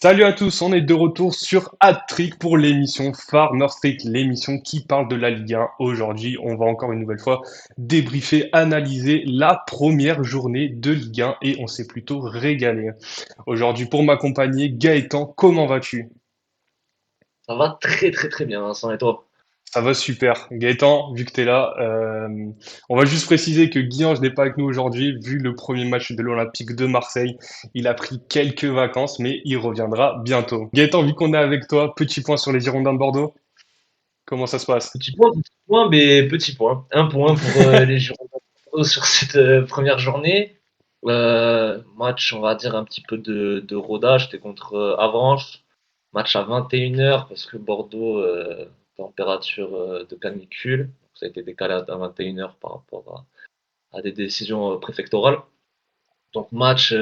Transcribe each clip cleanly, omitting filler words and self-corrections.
Salut à tous, on est de retour sur Hat-Trick pour l'émission Farmer Street, l'émission qui parle de la Ligue 1. Aujourd'hui, on va encore une nouvelle fois débriefer, analyser la première journée de Ligue 1 et on s'est plutôt régalé. Aujourd'hui, pour m'accompagner, Gaëtan, comment vas-tu? Ça va très très très bien, Vincent, et toi? Ça va super. Gaëtan, vu que tu es là, on va juste préciser que Guillaume n'est pas avec nous aujourd'hui, vu le premier match de l'Olympique de Marseille. Il a pris quelques vacances, mais il reviendra bientôt. Gaëtan, vu qu'on est avec toi, petit point sur les Girondins de Bordeaux. Comment ça se passe? Petit point, mais petit point. Un point pour les Girondins sur cette première journée. Match, on va dire, un petit peu de rodage. C'était contre Avranches. Match à 21 h parce que Bordeaux, température de canicule. Donc, ça a été décalé à 21 h par rapport à des décisions préfectorales. Donc match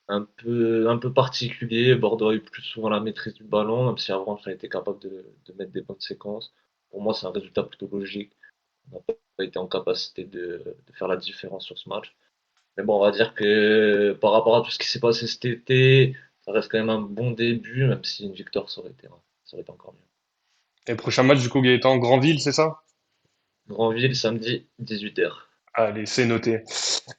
un peu particulier. Bordeaux a eu plus souvent la maîtrise du ballon, même si Avranches a été capable de mettre des bonnes séquences. Pour moi, c'est un résultat plutôt logique. On n'a pas été en capacité de faire la différence sur ce match. Mais bon, on va dire que par rapport à tout ce qui s'est passé cet été, ça reste quand même un bon début, même si une victoire ça aurait été encore mieux. Et prochain match, du coup, Gaëtan, Granville, c'est ça? Grandville, samedi, 18 h. Allez, c'est noté.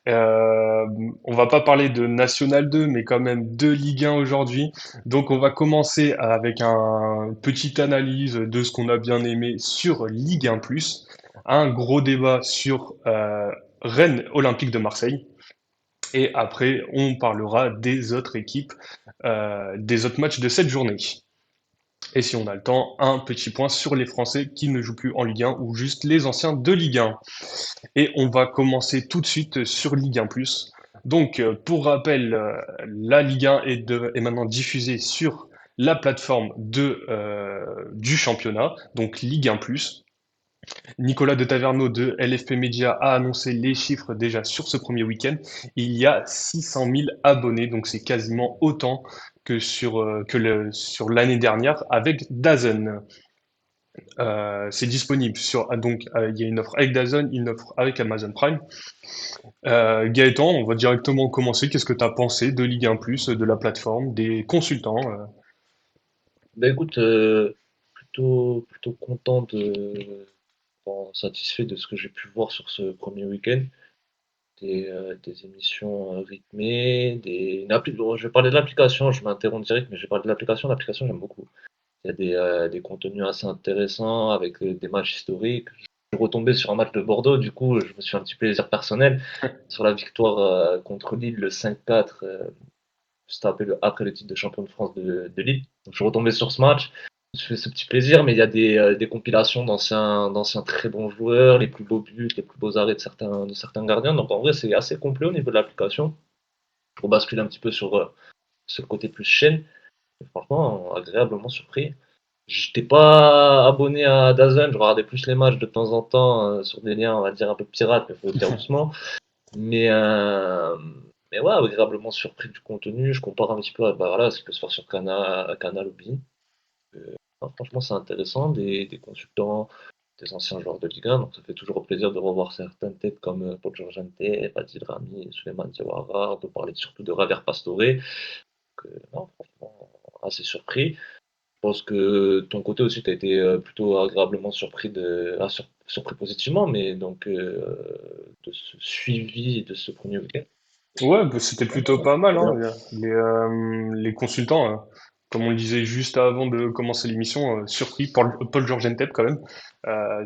Euh, on va pas parler de National 2, mais quand même de Ligue 1 aujourd'hui. Donc, on va commencer avec un petite analyse de ce qu'on a bien aimé sur Ligue 1+. Un gros débat sur Rennes Olympique de Marseille. Et après, on parlera des autres équipes, des autres matchs de cette journée. Et si on a le temps, un petit point sur les Français qui ne jouent plus en Ligue 1 ou juste les anciens de Ligue 1. Et on va commencer tout de suite sur Ligue 1+. Donc, pour rappel, la Ligue 1 est maintenant diffusée sur la plateforme du championnat, donc Ligue 1+. Nicolas de Taverneau de LFP Media a annoncé les chiffres déjà sur ce premier week-end. Il y a 600 000 abonnés, donc c'est quasiment autant que sur l'année dernière avec DAZN. C'est disponible il y a une offre avec DAZN, une offre avec Amazon Prime. Gaëtan, on va directement commencer. Qu'est-ce que tu as pensé de Ligue 1+, de la plateforme, des consultants? Ben écoute, plutôt content satisfait de ce que j'ai pu voir sur ce premier week-end. Des émissions rythmées, bon, je vais parler de l'application, je m'interromps direct, mais je vais parler de l'application. L'application, j'aime beaucoup. Il y a des contenus assez intéressants avec des matchs historiques. Je suis retombé sur un match de Bordeaux, du coup, je me suis fait un petit plaisir personnel sur la victoire contre Lille, le 5-4, juste après le titre de champion de France de Lille. Donc, je suis retombé sur ce match. Je me suis fait ce petit plaisir, mais il y a des compilations d'anciens très bons joueurs, les plus beaux buts, les plus beaux arrêts de certains gardiens. Donc en vrai, c'est assez complet au niveau de l'application. Pour basculer un petit peu sur le côté plus chaîne, et franchement, agréablement surpris. J'étais pas abonné à DAZN, je regardais plus les matchs de temps en temps sur des liens, on va dire, un peu pirates, mais il faut le dire doucement. Mais, euh, mais ouais, agréablement surpris du contenu. Je compare un petit peu à bah, voilà, ce qui peut se faire sur Canal ou Bein. Franchement, c'est intéressant. Des consultants, des anciens joueurs de Ligue 1, donc ça fait toujours plaisir de revoir certaines têtes comme Paul Giorgente, Fadil Rami, Souleymane Diawara, de parler surtout de Javier Pastore. Non, franchement, assez surpris. Je pense que ton côté aussi, tu as été plutôt agréablement surpris surpris positivement, mais donc de ce suivi de ce premier week-end. Ouais, bah, c'était plutôt pas mal, hein. Les consultants, comme on le disait juste avant de commencer l'émission, surpris Paul Georges Entep quand même,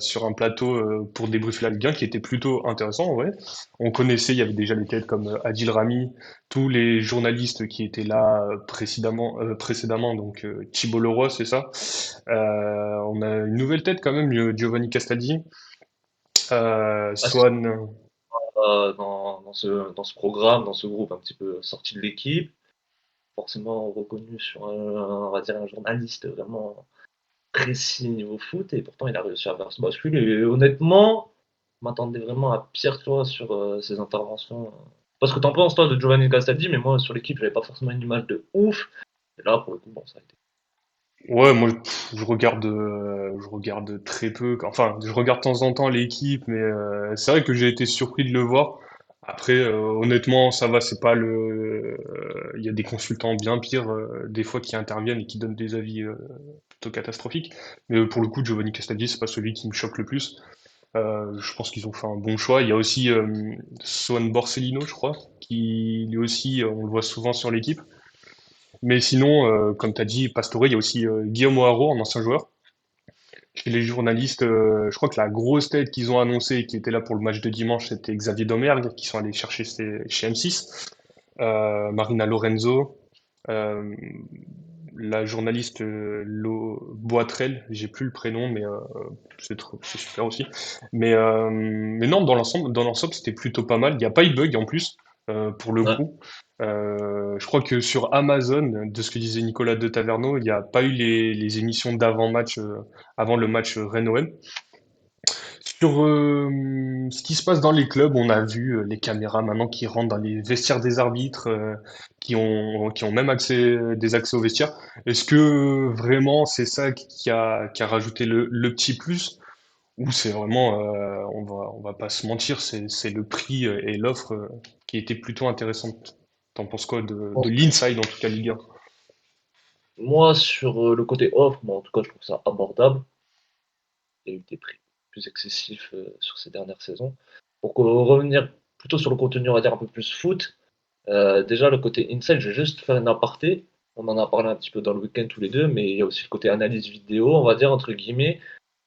sur un plateau pour débriefer la Ligue 1 qui était plutôt intéressant en vrai. On connaissait, il y avait déjà des têtes comme Adil Rami, tous les journalistes qui étaient là précédemment, donc Thibault Leroy, c'est ça. On a une nouvelle tête quand même, Giovanni Castaldi, Swan. Dans ce programme, dans ce groupe un petit peu sorti de l'équipe, forcément reconnu sur on va dire un journaliste vraiment précis niveau foot, et pourtant il a réussi à faire ce bascule. Et honnêtement, je m'attendais vraiment à pire, toi, sur ses interventions. Parce que t'en penses, toi, de Giovanni Castaldi, mais moi, sur l'équipe, j'avais pas forcément une image de ouf. Et là, pour le coup, bon, ça a été. Ouais, moi, je regarde très peu. Enfin, je regarde de temps en temps l'équipe, mais c'est vrai que j'ai été surpris de le voir. Après, honnêtement, ça va, c'est pas il y a des consultants bien pires, des fois, qui interviennent et qui donnent des avis plutôt catastrophiques. Mais pour le coup, Giovanni Castaldi, c'est pas celui qui me choque le plus. Je pense qu'ils ont fait un bon choix. Il y a aussi Swan Borsellino, je crois, qui lui aussi, on le voit souvent sur l'équipe. Mais sinon, comme tu as dit, Pastore, il y a aussi Guillaume O'Haraud, un ancien joueur. Chez les journalistes, je crois que la grosse tête qu'ils ont annoncée, qui était là pour le match de dimanche, c'était Xavier Domergue, qui sont allés chercher chez M6. Marina Lorenzo, euh, la journaliste Boitrel, j'ai plus le prénom, mais c'est super aussi. Mais non, dans l'ensemble, c'était plutôt pas mal. Il n'y a pas eu de bug en plus, pour le Ouais. coup. Je crois que sur Amazon, de ce que disait Nicolas de Taverneau, il n'y a pas eu les émissions d'avant-match, avant le match Rennes-OM. Sur ce qui se passe dans les clubs, on a vu les caméras maintenant qui rentrent dans les vestiaires des arbitres, qui ont même des accès aux vestiaires. Est-ce que vraiment c'est ça qui a rajouté le petit plus? Ou c'est vraiment, on va pas se mentir, c'est le prix et l'offre qui était plutôt intéressante. T'en penses quoi de Bon, l'inside en tout cas Ligue 1? moi, sur le côté offre, moi, en tout cas, je trouve ça abordable. Il y a eu des prix plus excessifs sur ces dernières saisons. Pour revenir plutôt sur le contenu, on va dire un peu plus foot, déjà le côté inside, je vais juste faire une aparté. On en a parlé un petit peu dans le week-end tous les deux, mais il y a aussi le côté analyse vidéo, on va dire entre guillemets.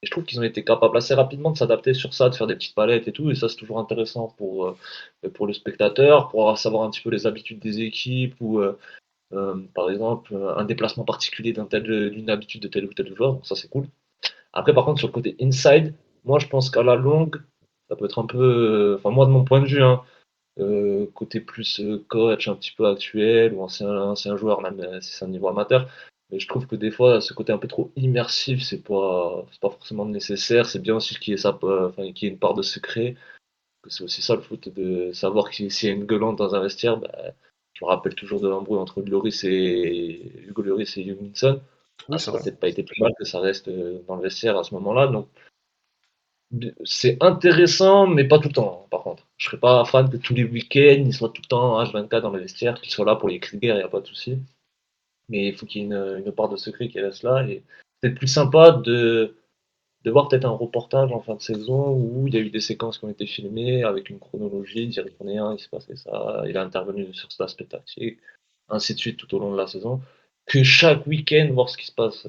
Et je trouve qu'ils ont été capables assez rapidement de s'adapter sur ça, de faire des petites palettes et tout. Et ça, c'est toujours intéressant pour le spectateur, pour savoir un petit peu les habitudes des équipes ou par exemple un déplacement particulier d'une habitude de tel ou tel joueur. Donc ça, c'est cool. Après, par contre, sur le côté inside, moi, je pense qu'à la longue, ça peut être un peu, enfin, moi, de mon point de vue, hein, côté plus coach un petit peu actuel ou ancien joueur, même si c'est un niveau amateur. Mais je trouve que des fois, ce côté un peu trop immersif, c'est pas forcément nécessaire. C'est bien aussi qu'il y ait, enfin, qu'il y ait une part de secret. Que c'est aussi ça le foot, de savoir s'il y a une gueulante dans un vestiaire. Bah, je me rappelle toujours de l'embrouille entre Hugo Lloris et Heung-min Son. Oui, Ah, c'est ça aurait vrai. peut-être pas été plus mal que ça reste dans le vestiaire à ce moment-là. Donc, c'est intéressant, mais pas tout le temps, hein, par contre. Je serais pas fan que tous les week-ends, ils soient tout le temps H24 dans le vestiaire, qu'ils soient là pour les cris de guerre, il n'y a pas de souci. Mais il faut qu'il y ait une part de secret qui reste là. Et c'est peut-être plus sympa de voir peut-être un reportage en fin de saison où il y a eu des séquences qui ont été filmées avec une chronologie, dire qu'on est un, il s'est passé ça, il a intervenu sur cet aspect tactique, ainsi de suite tout au long de la saison. Que chaque week-end, voir ce qui se passe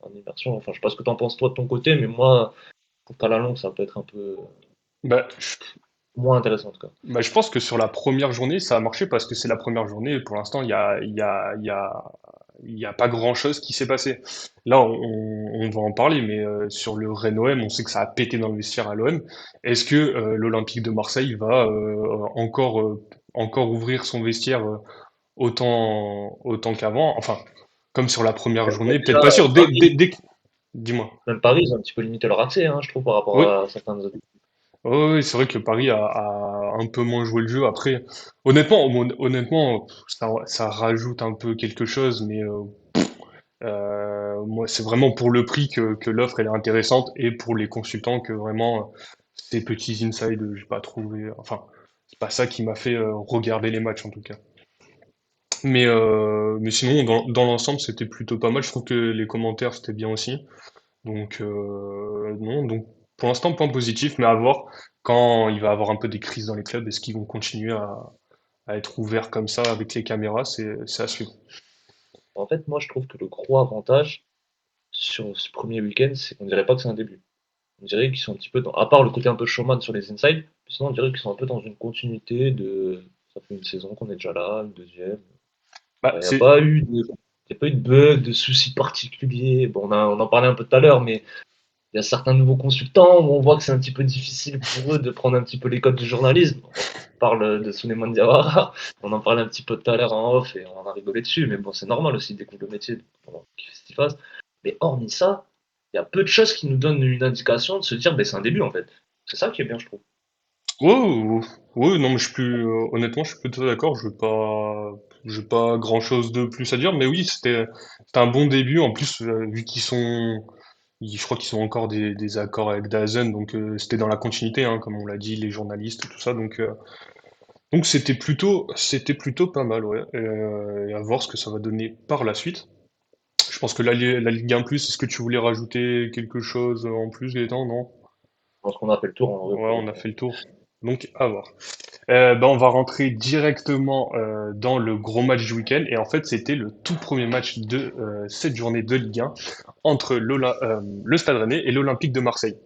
en immersion. Enfin, je sais pas ce que tu en penses toi de ton côté, mais moi, pour qu'à la longue, ça peut être un peu Bah, moins intéressant en tout cas. je pense que sur la première journée, ça a marché parce que c'est la première journée et pour l'instant, il y a pas grand-chose qui s'est passé. Là, on va en parler, mais sur le Rennes-OM, on sait que ça a pété dans le vestiaire à l'OM. Est-ce que l'Olympique de Marseille va encore ouvrir son vestiaire autant qu'avant? Enfin, comme sur la première Bah, journée, peut-être déjà, pas sûr. Paris, Dis-moi. même Paris, ils ont un petit peu limité leur accès, hein, je trouve, par Oui. rapport à certains autres. Ouais, ouais, c'est vrai que Paris a un peu moins joué le jeu. Après, honnêtement, ça rajoute un peu quelque chose, mais moi, c'est vraiment pour le prix que l'offre elle est intéressante et pour les consultants que vraiment ces petits insides, j'ai pas trouvé. Enfin, c'est pas ça qui m'a fait regarder les matchs en tout cas. Mais sinon, dans l'ensemble, c'était plutôt pas mal. Je trouve que les commentaires c'était bien aussi. Donc, non, donc pour l'instant, point positif, mais à voir quand il va y avoir un peu des crises dans les clubs, est-ce qu'ils vont continuer à être ouverts comme ça avec les caméras, c'est à suivre. En fait, moi, je trouve que le gros avantage sur ce premier week-end, c'est qu'on dirait pas que c'est un début. On dirait qu'ils sont un petit peu dans, à part le côté un peu showman sur les insides, sinon on dirait qu'ils sont un peu dans une continuité de, ça fait une saison qu'on est déjà là, une deuxième. Bah, Il n'y a c'est, pas eu de, y a pas eu de bug, de soucis particuliers. Bon, on en parlait un peu tout à l'heure, mais il y a certains nouveaux consultants où on voit que c'est un petit peu difficile pour eux de prendre un petit peu les codes du journalisme. On parle de Souleymane Diawara, on en parlait un petit peu tout à l'heure en off et on en a rigolé dessus, mais bon, c'est normal aussi, ils découvrent le métier, on kiffe ce qu'ils fassent. Mais hormis ça, il y a peu de choses qui nous donnent une indication de se dire, ben, c'est un début en fait. C'est ça qui est bien, je trouve. ouais, ouais, ouais, non, mais honnêtement, je suis plutôt d'accord. Je vais pas grand-chose de plus à dire, mais oui, c'était un bon début. En plus, vu je crois qu'ils ont encore des accords avec Dazen, donc c'était dans la continuité, hein, comme on l'a dit, les journalistes et tout ça. Donc, Donc c'était plutôt pas mal, ouais. Et à voir ce que ça va donner par la suite. Je pense que la Ligue 1+, est-ce que tu voulais rajouter quelque chose en plus, Gaëtan? Non? Je pense qu'on a fait le tour en vrai Ouais, pour le on a coup. fait le tour. Donc, à voir. On va rentrer directement dans le gros match du week-end. Et en fait, c'était le tout premier match de cette journée de Ligue 1 entre le Stade Rennais et l'Olympique de Marseille.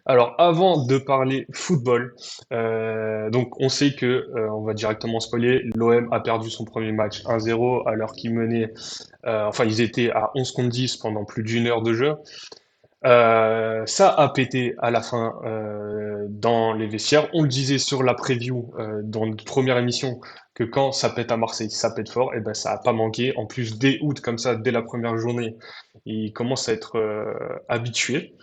Alors, avant de parler football, donc on sait que, on va directement spoiler, l'OM a perdu son premier match 1-0 alors qu'ils menaient, enfin ils étaient à 11 contre 10 pendant plus d'une heure de jeu. Ça a pété à la fin dans les vestiaires. On le disait sur la preview dans notre première émission que quand ça pète à Marseille, ça pète fort. Et ben ça a pas manqué. En plus, dès août comme ça, dès la première journée, ils commencent à être habitués.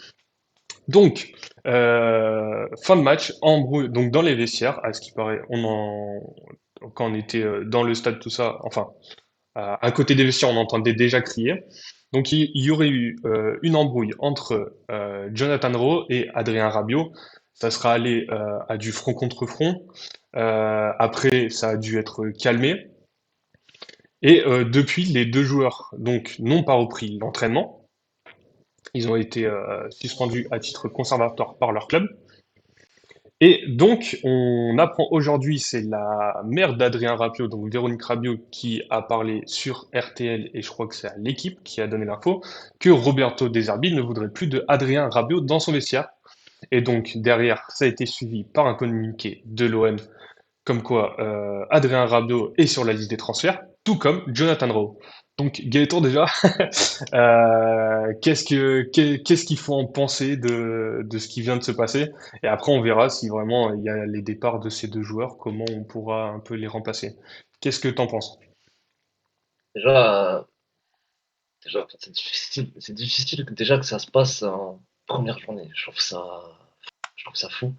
Donc, fin de match, embrouille. Donc dans les vestiaires, à ce qui paraît, quand on était dans le stade, tout ça, enfin à côté des vestiaires, on entendait déjà crier. Donc il y aurait eu une embrouille entre Jonathan Rowe et Adrien Rabiot. Ça sera allé à du front contre front. Après, ça a dû être calmé. Et depuis, les deux joueurs donc n'ont pas repris l'entraînement. Ils ont été suspendus à titre conservatoire par leur club. Et donc, on apprend aujourd'hui, c'est la mère d'Adrien Rabiot, donc Véronique Rabiot, qui a parlé sur RTL, et je crois que c'est à l'équipe qui a donné l'info, que Roberto De Zerbi ne voudrait plus de Adrien Rabiot dans son vestiaire. Et donc, derrière, ça a été suivi par un communiqué de l'OM, comme quoi Adrien Rabiot est sur la liste des transferts, tout comme Jonathan Rowe. Donc, Gaëtan, déjà, qu'est-ce qu'il faut en penser de ce qui vient de se passer? Et après, on verra si vraiment il y a les départs de ces deux joueurs, comment on pourra un peu les remplacer. Qu'est-ce que t'en penses? Déjà, déjà c'est difficile déjà que ça se passe en première journée. Je trouve ça fou.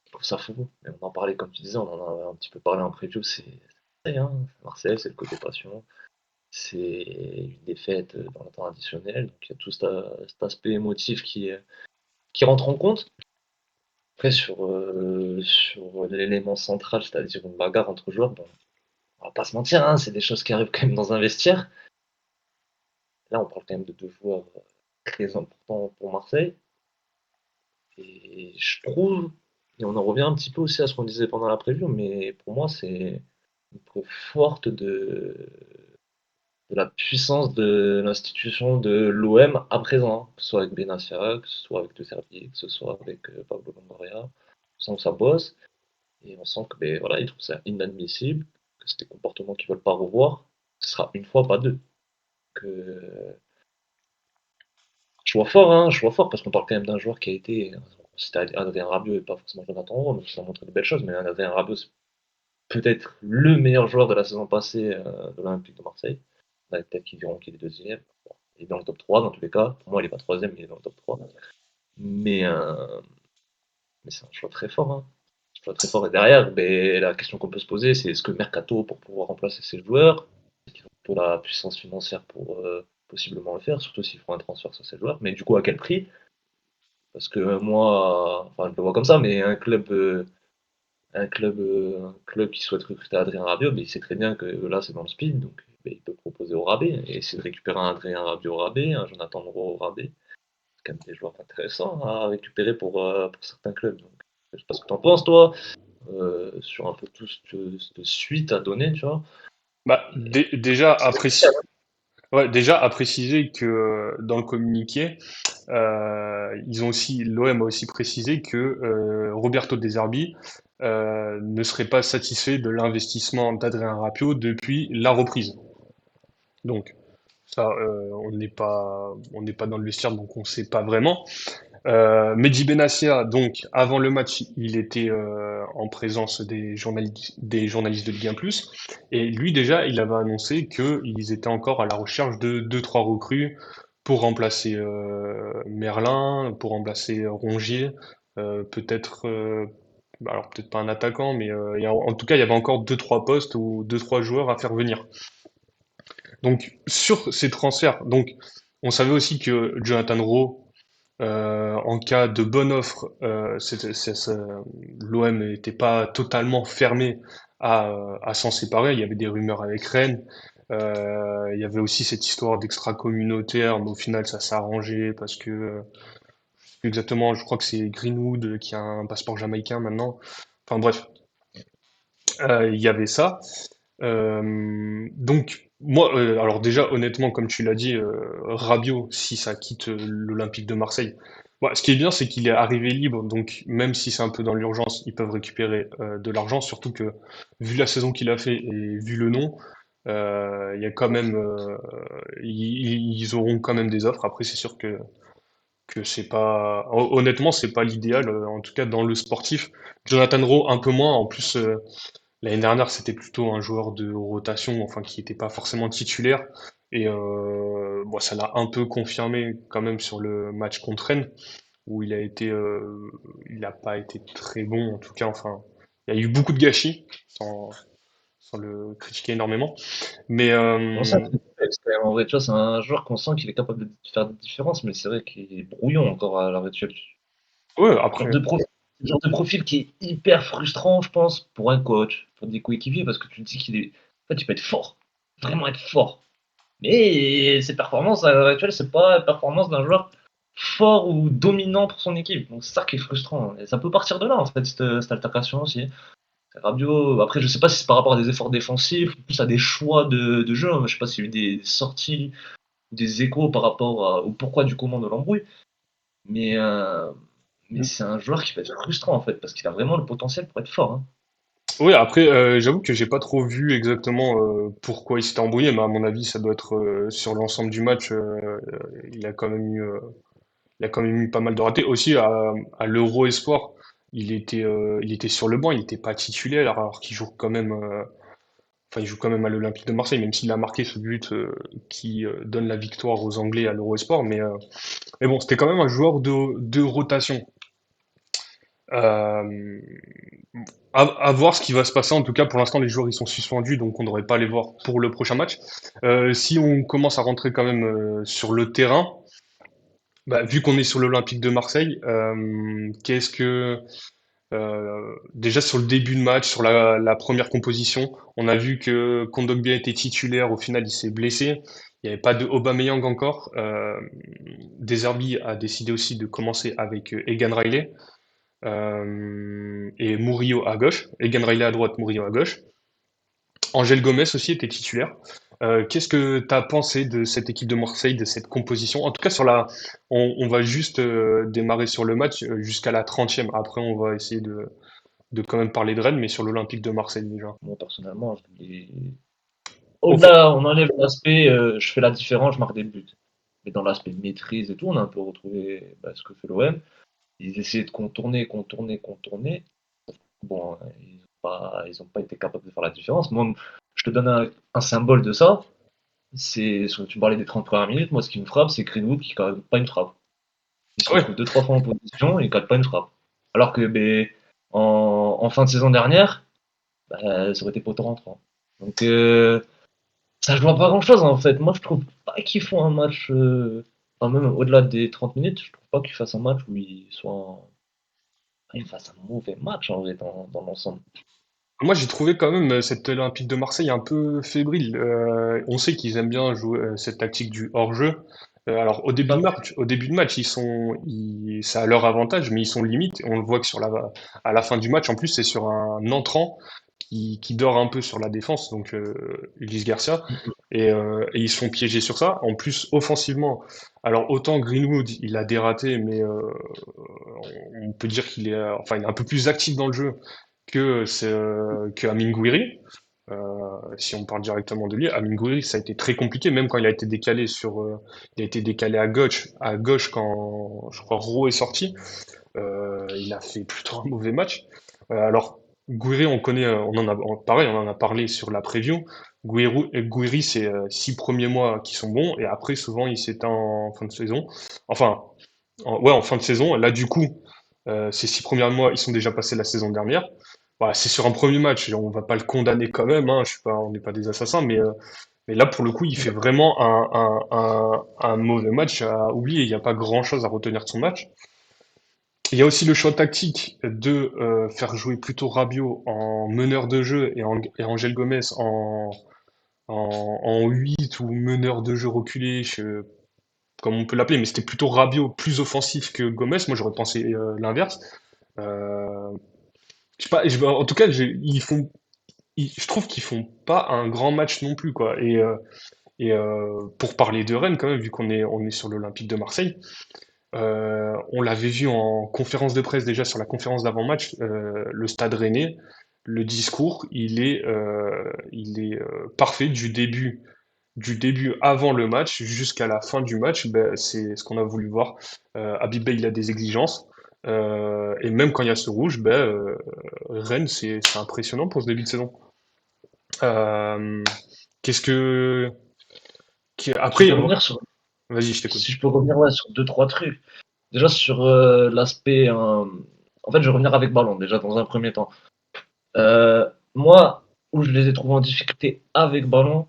Je trouve ça fou. Et on en parlait, comme tu disais, on en a un petit peu parlé en preview. C'est hein, Marseille, c'est le côté passion. C'est une défaite dans le temps additionnel. Donc il y a tout cet aspect émotif qui rentre en compte. Après, sur l'élément central, c'est-à-dire une bagarre entre joueurs, bon, on va pas se mentir, hein, c'est des choses qui arrivent quand même dans un vestiaire. Là, on parle quand même de deux joueurs très importants pour Marseille. Et je trouve, et on en revient un petit peu aussi à ce qu'on disait pendant la preview, mais pour moi, c'est une preuve forte de la puissance de l'institution de l'OM à présent, que ce soit avec Benatia, que ce soit avec De Zerbi, que ce soit avec Pablo Longoria. On sent que ça bosse et on sent que voilà, ils trouvent ça inadmissible, que c'est des comportements qu'ils ne veulent pas revoir. Ce sera une fois, pas deux. Que choix fort, hein, choix fort, parce qu'on parle quand même d'un joueur qui a été. C'était Adrien Rabiot et pas forcément Jonathan Rowe, mais ça montre de belles choses. Mais Adrien Rabiot, c'est peut-être le meilleur joueur de la saison passée de l'Olympique de Marseille. Il y en a peut-être qui diront qu'il est deuxième. Bon, il est dans le top 3 dans tous les cas. Pour moi, il n'est pas troisième, il est dans le top 3. Mais, euh, mais c'est un choix très fort. Hein. Un choix très fort. Et derrière, la question qu'on peut se poser, c'est est-ce que Mercato, pour pouvoir remplacer ces joueurs, pour la puissance financière pour possiblement le faire, surtout s'ils font un transfert sur ces joueurs, mais du coup, à quel prix? Parce que moi, enfin, je le vois comme ça, mais un club qui souhaite recruter Adrien Rabiot, il sait très bien que là, c'est dans le speed, donc il peut proposer au rabais, et essayer de récupérer un Adrien Rabiot au rabais, un Jonathan Moreau au rabais. C'est quand même des joueurs intéressants à récupérer pour certains clubs. Donc, je sais pas ce que tu en penses, toi, sur un peu tout cette suite à donner, tu vois. Bah, Et déjà, c'est spécial, hein. ouais, déjà à préciser que dans le communiqué, l'OM a aussi précisé que Roberto De Zerbi ne serait pas satisfait de l'investissement d'Adrien Rabiot depuis la reprise. Donc ça, on n'est pas dans le vestiaire, donc on ne sait pas vraiment. Mehdi Benassia, donc avant le match, il était en présence des journalistes de Ligue 1+, et lui déjà, il avait annoncé qu'ils étaient encore à la recherche de deux trois recrues pour remplacer Merlin, pour remplacer Rongier, peut-être, alors peut-être pas un attaquant, mais en tout cas, il y avait encore deux trois postes ou deux trois joueurs à faire venir. Donc sur ces transferts, donc on savait aussi que Jonathan Rowe En cas de bonne offre, l'OM n'était pas totalement fermé à s'en séparer. Il y avait des rumeurs avec Rennes. Il y avait aussi cette histoire d'extra-communautaire, mais au final, ça s'est arrangé parce que, je sais plus exactement, je crois que c'est Greenwood qui a un passeport jamaïcain maintenant. Enfin bref, il y avait ça. Donc, moi, alors déjà, honnêtement, comme tu l'as dit, Rabiot, si ça quitte l'Olympique de Marseille, ce qui est bien, c'est qu'il est arrivé libre, donc même si c'est un peu dans l'urgence, ils peuvent récupérer de l'argent, surtout que vu la saison qu'il a fait et vu le nom, il y a quand même, ils auront quand même des offres. Après, c'est sûr que c'est pas, honnêtement, c'est pas l'idéal, en tout cas dans le sportif. Jonathan Rowe, un peu moins, en plus. L'année dernière, c'était plutôt un joueur de rotation, enfin qui n'était pas forcément titulaire. Et bon, ça l'a un peu confirmé quand même sur le match contre Rennes, où il n'a pas été très bon en tout cas. Enfin, il y a eu beaucoup de gâchis, sans le critiquer énormément. Mais Non, ça, c'est complexe quand même. En vrai, tu vois, c'est un joueur qu'on sent qu'il est capable de faire des différences, mais c'est vrai qu'il est brouillon encore à l'heure actuelle. ouais, Genre après, de profil, genre de profil qui est hyper frustrant, je pense, pour un coach, pour des coéquipiers, parce que tu te dis qu'il est. En fait, il peut être fort, vraiment être fort. Mais ses performances à l'heure actuelle, c'est pas la performance d'un joueur fort ou dominant pour son équipe. Donc c'est ça qui est frustrant. Et ça peut partir de là, en fait, cette altercation aussi. Rabiot, après, je sais pas si c'est par rapport à des efforts défensifs, ou plus à des choix de jeu. Je sais pas s'il y a eu des sorties, des échos par rapport au pourquoi du comment de l'embrouille. Mais, euh, mais c'est un joueur qui peut être frustrant, en fait, parce qu'il a vraiment le potentiel pour être fort, hein. oui, après, j'avoue que j'ai pas trop vu exactement pourquoi il s'était embrouillé, mais à mon avis, ça doit être sur l'ensemble du match. Il a quand même eu Il a quand même eu pas mal de ratés. Aussi, à l'Euro Espoir, il était sur le banc, il n'était pas titulaire, alors qu'il joue quand même, il joue quand même à l'Olympique de Marseille, même s'il a marqué ce but qui donne la victoire aux Anglais à l'Euro Espoir. Mais bon, c'était quand même un joueur de rotation. Euh, à voir ce qui va se passer. En tout cas, pour l'instant, les joueurs ils sont suspendus, donc on ne devrait pas les voir pour le prochain match. Si on commence à rentrer quand même sur le terrain, vu qu'on est sur l'Olympique de Marseille, déjà sur le début de match, sur la première composition, on a vu que Kondogbia était titulaire, au final il s'est blessé, il n'y avait pas de Aubameyang encore. De Zerbi a décidé aussi de commencer avec Egan Riley et Murillo à gauche, Egan Riley à droite, Murillo à gauche. Angel Gomez aussi était titulaire. Qu'est-ce que tu as pensé de cette équipe de Marseille, de cette composition? En tout cas, on va juste démarrer sur le match jusqu'à la 30e. Après, on va essayer de quand même parler de Rennes, mais sur l'Olympique de Marseille déjà. Moi, personnellement, Au fait, au-delà, on enlève l'aspect, je fais la différence, je marque des buts. Mais dans l'aspect maîtrise et tout, on a un peu retrouvé ce que fait l'OM. Ils essayaient de contourner, contourner, contourner. Bon, ils ont pas été capables de faire la différence. Moi, je te donne un symbole de ça. Tu parlais des 30 premières minutes. Moi, ce qui me frappe, c'est Greenwood qui ne pas une frappe. Il se ouais. retrouve deux trois fois en position et il ne pas une frappe. Alors que en fin de saison dernière, ça aurait été poteau rentrant. Donc, ça joue à pas grand chose en fait. Moi, je trouve pas qu'ils font un match. Enfin, même au-delà des 30 minutes, je trouve pas qu'ils fassent un match où ils fassent un mauvais match en vrai dans l'ensemble. Moi, j'ai trouvé quand même cette Olympique de Marseille un peu fébrile. On sait qu'ils aiment bien jouer cette tactique du hors-jeu. Alors, au début de match, c'est à leur avantage, mais ils sont limites. On le voit que à la fin du match, en plus, c'est sur un entrant qui dort un peu sur la défense, donc Ulysse Garcia, et ils se font piéger sur ça. En plus, offensivement, alors autant Greenwood, il a des ratés, mais on peut dire il est un peu plus actif dans le jeu que Amine Gouiri. Si on parle directement de lui, Amine Gouiri, ça a été très compliqué, même quand il a été décalé il a été décalé à gauche quand je crois Rowe est sorti. Il a fait plutôt un mauvais match. Alors Gouiri, on connaît, pareil, on en a parlé sur la preview. Gouiri, c'est 6 premiers mois qui sont bons et après souvent il s'éteint en fin de saison. Enfin, ouais, en fin de saison. Là, du coup, ces 6 premiers mois, ils sont déjà passés la saison dernière. Voilà, c'est sur un premier match, on va pas le condamner quand même, hein, je suis pas, on n'est pas des assassins, mais Mais là, pour le coup, il fait vraiment un mauvais match à oublier. Il n'y a pas grand-chose à retenir de son match. Il y a aussi le choix tactique de faire jouer plutôt Rabiot en meneur de jeu et Angel Gomez en 8 ou meneur de jeu reculé, comme on peut l'appeler, mais c'était plutôt Rabiot plus offensif que Gomez. Moi, j'aurais pensé l'inverse. Euh, je sais pas, en tout cas, je trouve qu'ils font pas un grand match non plus, quoi. Pour parler de Rennes, quand même, vu on est sur l'Olympique de Marseille, on l'avait vu en conférence de presse déjà sur la conférence d'avant-match, le Stade Rennais, le discours, il est parfait du début avant le match jusqu'à la fin du match. Ben, c'est ce qu'on a voulu voir. Habib Beye, il a des exigences. Et même quand il y a ce rouge, ben, Rennes, c'est impressionnant pour ce début de saison. Euh, qu'est-ce que... Si je Après, peux revenir sur, vas-y, je t'écoute. si je peux revenir ouais, sur deux, trois trucs. Déjà sur l'aspect. En fait, je vais revenir avec ballon, déjà, dans un premier temps. Moi, où je les ai trouvés en difficulté avec ballon,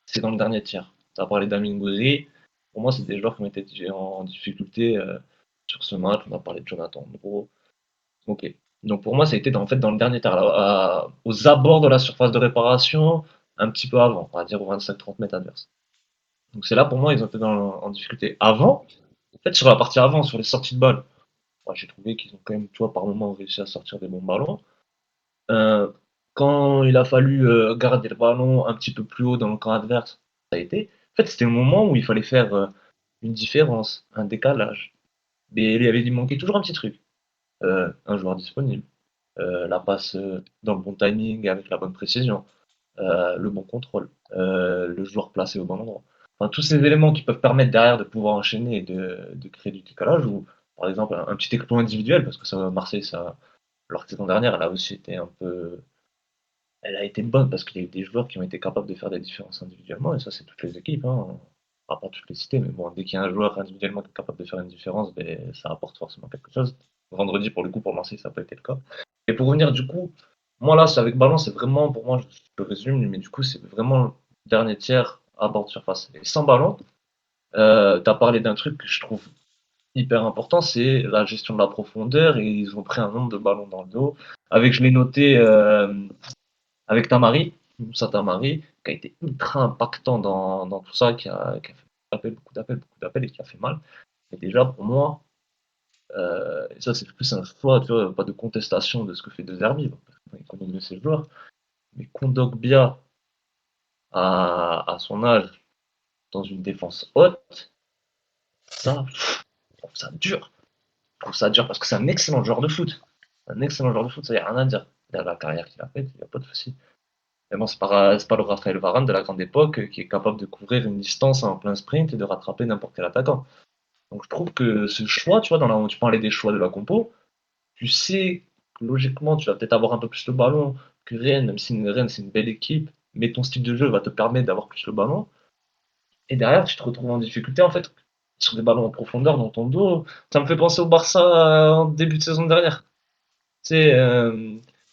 c'est dans le dernier tiers. Tu as parlé d'Amine Gouiri. Pour moi, c'est des joueurs qui ont été en difficulté sur ce match. On a parlé de Jonathan Gros. Ok. Donc pour moi, ça a été en fait dans le dernier tiers, aux abords de la surface de réparation, un petit peu avant, on va dire aux 25-30 mètres adverses. Donc c'est là pour moi, ils ont été en difficulté. Avant, en fait, sur la partie avant, sur les sorties de balles, moi, j'ai trouvé qu'ils ont quand même, tu vois, par moments réussi à sortir des bons ballons. Euh, Quand il a fallu garder le ballon un petit peu plus haut dans le camp adverse, ça a été. En fait, c'était le moment où il fallait faire une différence, un décalage. Mais il manquait toujours un petit truc. Un joueur disponible, la passe dans le bon timing avec la bonne précision, le bon contrôle, le joueur placé au bon endroit. Enfin, tous ces éléments qui peuvent permettre derrière de pouvoir enchaîner et de créer du décalage, ou par exemple un petit exploit individuel, parce que ça, Marseille, ça, leur saison dernière, elle a aussi été un peu. Elle a été bonne parce qu'il y a eu des joueurs qui ont été capables de faire des différences individuellement, et ça, c'est toutes les équipes. Hein. On va pas toutes les citer, mais bon, dès qu'il y a un joueur individuellement qui est capable de faire une différence, ben, ça apporte forcément quelque chose. Vendredi, pour le coup, pour Marseille, ça n'a pas été le cas. Et pour revenir, du coup, moi là, c'est avec ballon, c'est vraiment, pour moi, je le résume, mais du coup, c'est vraiment le dernier tiers à bord de surface. Et sans ballon, tu as parlé d'un truc que je trouve hyper important, c'est la gestion de la profondeur, et ils ont pris un nombre de ballons dans le dos. Avec, je l'ai noté, avec Tamari, Moussa Tamari, qui a été ultra impactant dans tout ça, qui a fait beaucoup d'appels et qui a fait mal. Et déjà, pour moi, et ça c'est plus un choix, tu vois, pas de contestation de ce que fait De Zerbi, parce qu'on connaît mieux ses joueurs, mais Kondogbia, à son âge, dans une défense haute, ça, je trouve ça dur. Je trouve ça dur parce que c'est un excellent joueur de foot. Un excellent joueur de foot, ça y a rien à dire. Il a la carrière qu'il a faite, il n'y a pas de souci. Mais bon, c'est pas le Raphaël Varane de la grande époque qui est capable de couvrir une distance en plein sprint et de rattraper n'importe quel attaquant. Donc je trouve que ce choix, tu vois, tu parlais des choix de la compo, tu sais que logiquement tu vas peut-être avoir un peu plus le ballon que Rennes, même si Rennes c'est une belle équipe, mais ton style de jeu va te permettre d'avoir plus le ballon. Et derrière, tu te retrouves en difficulté en fait sur des ballons en profondeur dans ton dos. Ça me fait penser au Barça en début de saison dernière. Tu sais,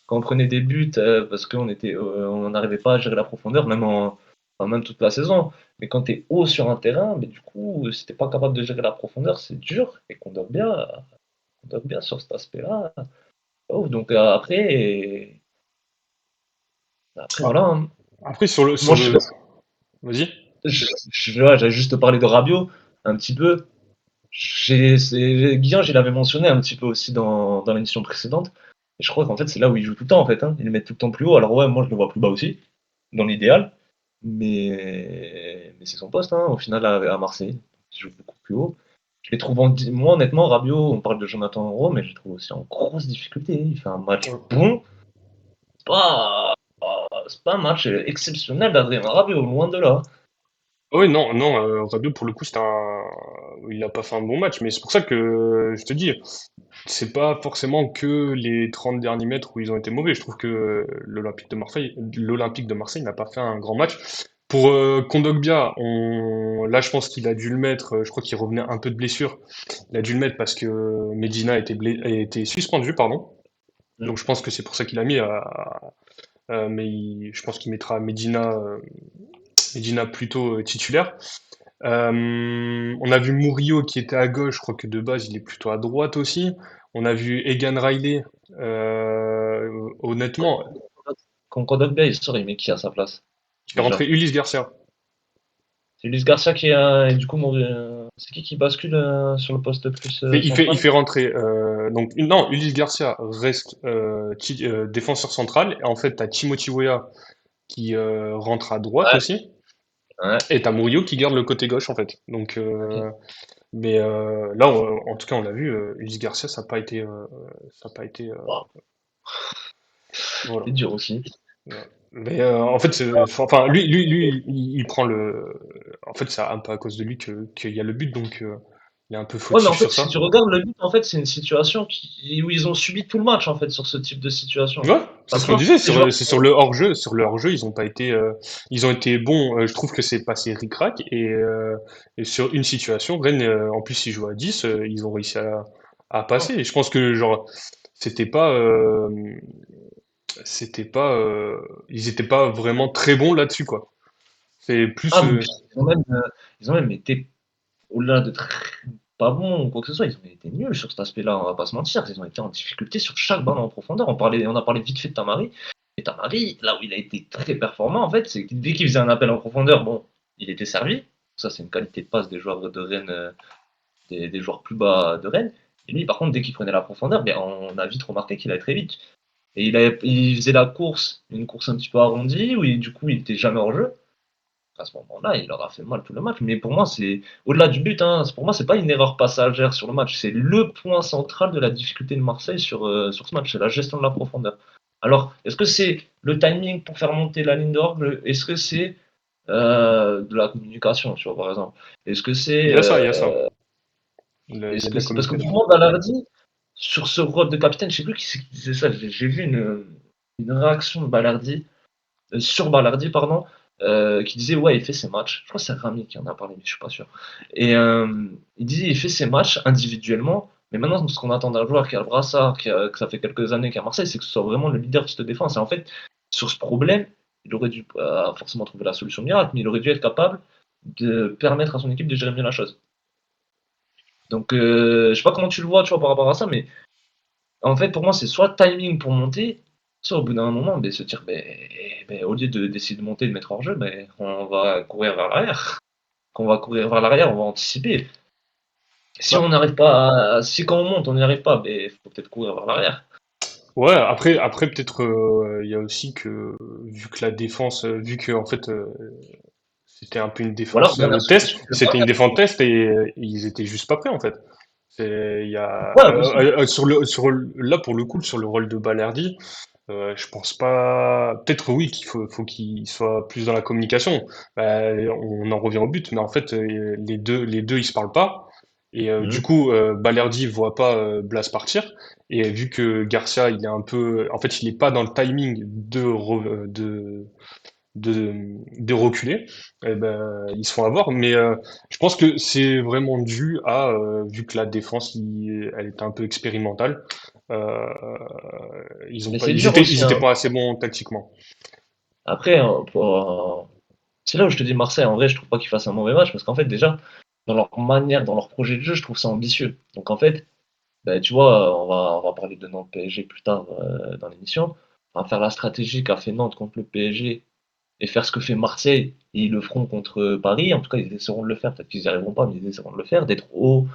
quand on prenait des buts parce on n'arrivait pas à gérer la profondeur, même toute la saison. Mais quand tu es haut sur un terrain, mais du coup, si t'es pas capable de gérer la profondeur, c'est dur. Et qu'on doit bien sur cet aspect-là. Oh, donc après Ah, voilà. Hein. après, sur le, Moi, sur le, vas-y. ouais, j'avais juste parlé de Rabiot un petit peu. Guillain, je l'avais mentionné un petit peu aussi dans l'émission précédente. Et je crois qu'en fait, c'est là où il joue tout le temps, en fait. Hein. Il le met tout le temps plus haut. Alors, ouais, moi, je le vois plus bas aussi, dans l'idéal. Mais c'est son poste, hein, au final, à Marseille. Il joue beaucoup plus haut. Je les trouve moi, honnêtement, Rabiot, on parle de Jonathan Rowe, mais je le trouve aussi en grosse difficulté. Il fait un match bon. C'est pas un match exceptionnel d'Adrien Rabiot, loin de là. Oui, non, non, Rabiot, pour le coup, il a pas fait un bon match, mais c'est pour ça que je te dis, c'est pas forcément que les 30 derniers mètres où ils ont été mauvais. Je trouve que l'Olympique de Marseille n'a pas fait un grand match. Pour Kondogbia, là, je pense qu'il a dû le mettre. Je crois qu'il revenait un peu de blessure. Il a dû le mettre parce que Medina a été suspendu, pardon. Donc je pense que c'est pour ça qu'il a mis. Mais je pense qu'il mettra Medina Medina plutôt titulaire. On a vu Murillo qui était à gauche, je crois que de base il est plutôt à droite aussi. On a vu Egan Riley. Honnêtement, Quand Kondogbia il sort, il met qui à sa place? il fait rentrer Déjà. Ulysse Garcia. C'est Luis Garcia qui a. Et du coup, c'est qui bascule sur le poste plus Il central? fait rentrer donc non, Ulysse Garcia reste défenseur central. Et en fait, t'as Timothy Weah qui rentre à droite Ouais, aussi. ouais. Et t'as Murillo qui garde le côté gauche en fait. Donc, Ok. mais là, en tout cas, on l'a vu, Ulysse Garcia, ça a pas été, Wow. voilà. C'est dur aussi. Ouais. Mais en fait, enfin, il prend le. En fait, c'est un peu à cause de lui qu'il y a le but, donc il est un peu Ouais, mais fautif en fait, sur si ça. tu regardes le but, en fait, c'est une situation où ils ont subi tout le match, en fait, sur ce type de situation. Ouais, c'est T'as ce qu'on plein disait de joueurs. c'est sur le hors-jeu, ils ont pas été, ils ont été bons. Je trouve que c'est passé ric-rac et sur une situation, Rennes, en plus ils jouent à 10, ils ont réussi à passer. Et je pense que genre c'était pas, c'était pas, ils étaient pas vraiment très bons là-dessus quoi. C'est plus, Ah, mais puis, ils ont même été, au-delà de pas bons ou quoi que ce soit, ils ont été nuls sur cet aspect-là, on va pas se mentir. Ils ont été en difficulté sur chaque ballon en profondeur. On a parlé vite fait de Tamari. Et Tamari, là où il a été très performant, en fait, c'est que dès qu'il faisait un appel en profondeur, bon, il était servi. Ça, c'est une qualité de passe des joueurs de Rennes, des joueurs plus bas de Rennes. Et lui, par contre, dès qu'il prenait la profondeur, ben, on a vite remarqué qu'il allait très vite. Et il faisait la course, une course un petit peu arrondie, où du coup, il était jamais en jeu. À ce moment-là, il leur a fait mal tout le match. Mais pour moi, c'est au-delà du but. Hein, pour moi, c'est pas une erreur passagère sur le match. C'est le point central de la difficulté de Marseille sur ce match. C'est la gestion de la profondeur. Alors, est-ce que c'est le timing pour faire monter la ligne d'orgue? Est-ce que c'est de la communication, tu vois, par exemple? Est-ce que il c'est y a ça, il y a ça. Il y est-ce a de que la c'est parce que pour communication. moi, Balardi, sur ce rôle de capitaine, je sais plus qui c'est qui disait ça. J'ai vu une réaction de Balardi sur Balardi, pardon, qui disait ouais, il fait ses matchs. Je crois que c'est Rami qui en a parlé, mais je suis pas sûr. Et il disait il fait ses matchs individuellement, mais maintenant ce qu'on attend d'un joueur qui a le brassard, que ça fait quelques années qu'il est à Marseille, c'est que ce soit vraiment le leader de cette défense. Et en fait, sur ce problème, il aurait dû forcément trouver la solution miracle, mais il aurait dû être capable de permettre à son équipe de gérer mieux la chose. Donc je sais pas comment tu le vois, tu vois, par rapport à ça, mais en fait, pour moi, c'est soit timing pour monter, soit au bout d'un moment, ben, se dire, au lieu d'essayer de monter et de mettre hors jeu, ben, on va courir vers l'arrière. Quand on va courir vers l'arrière, on va anticiper. Si on Bah, n'arrive pas, si quand on monte, on n'y arrive pas, il faut peut-être courir vers l'arrière. ouais, après peut-être il y a aussi que vu que la défense, vu que en fait c'était un peu une Ou alors, défense dernière test, solution, le c'était une défense Bayern. test et ils étaient juste pas prêts en fait. C'est il y a Ouais, aussi. là pour le coup sur le rôle de Balerdi, je pense pas. Peut-être oui faut qu'il soit plus dans la communication. On en revient au but, mais en fait les deux ils se parlent pas. Et du Mhm. coup, Balerdi voit pas Blas partir. Et vu que Garcia, il est un peu, en fait, il est pas dans le timing de, de reculer, eh ben, ils se font avoir. Mais je pense que c'est vraiment dû à, vu que la défense, elle était un peu expérimentale, euh, Mais c'est dur ils aussi, étaient hein. pas assez bons tactiquement. Après, c'est là où je te dis Marseille, en vrai, je trouve pas qu'ils fassent un mauvais match, parce qu'en fait, déjà, dans leur manière, dans leur projet de jeu, je trouve ça ambitieux. Donc en fait, ben, tu vois, on va parler de Nantes PSG plus tard dans l'émission. On va faire la stratégie qu'a fait Nantes contre le PSG et faire ce que fait Marseille. Et ils le feront contre Paris. En tout cas, ils essaieront de le faire. Peut-être qu'ils n'y arriveront pas, mais ils essaieront de le faire. D'être haut,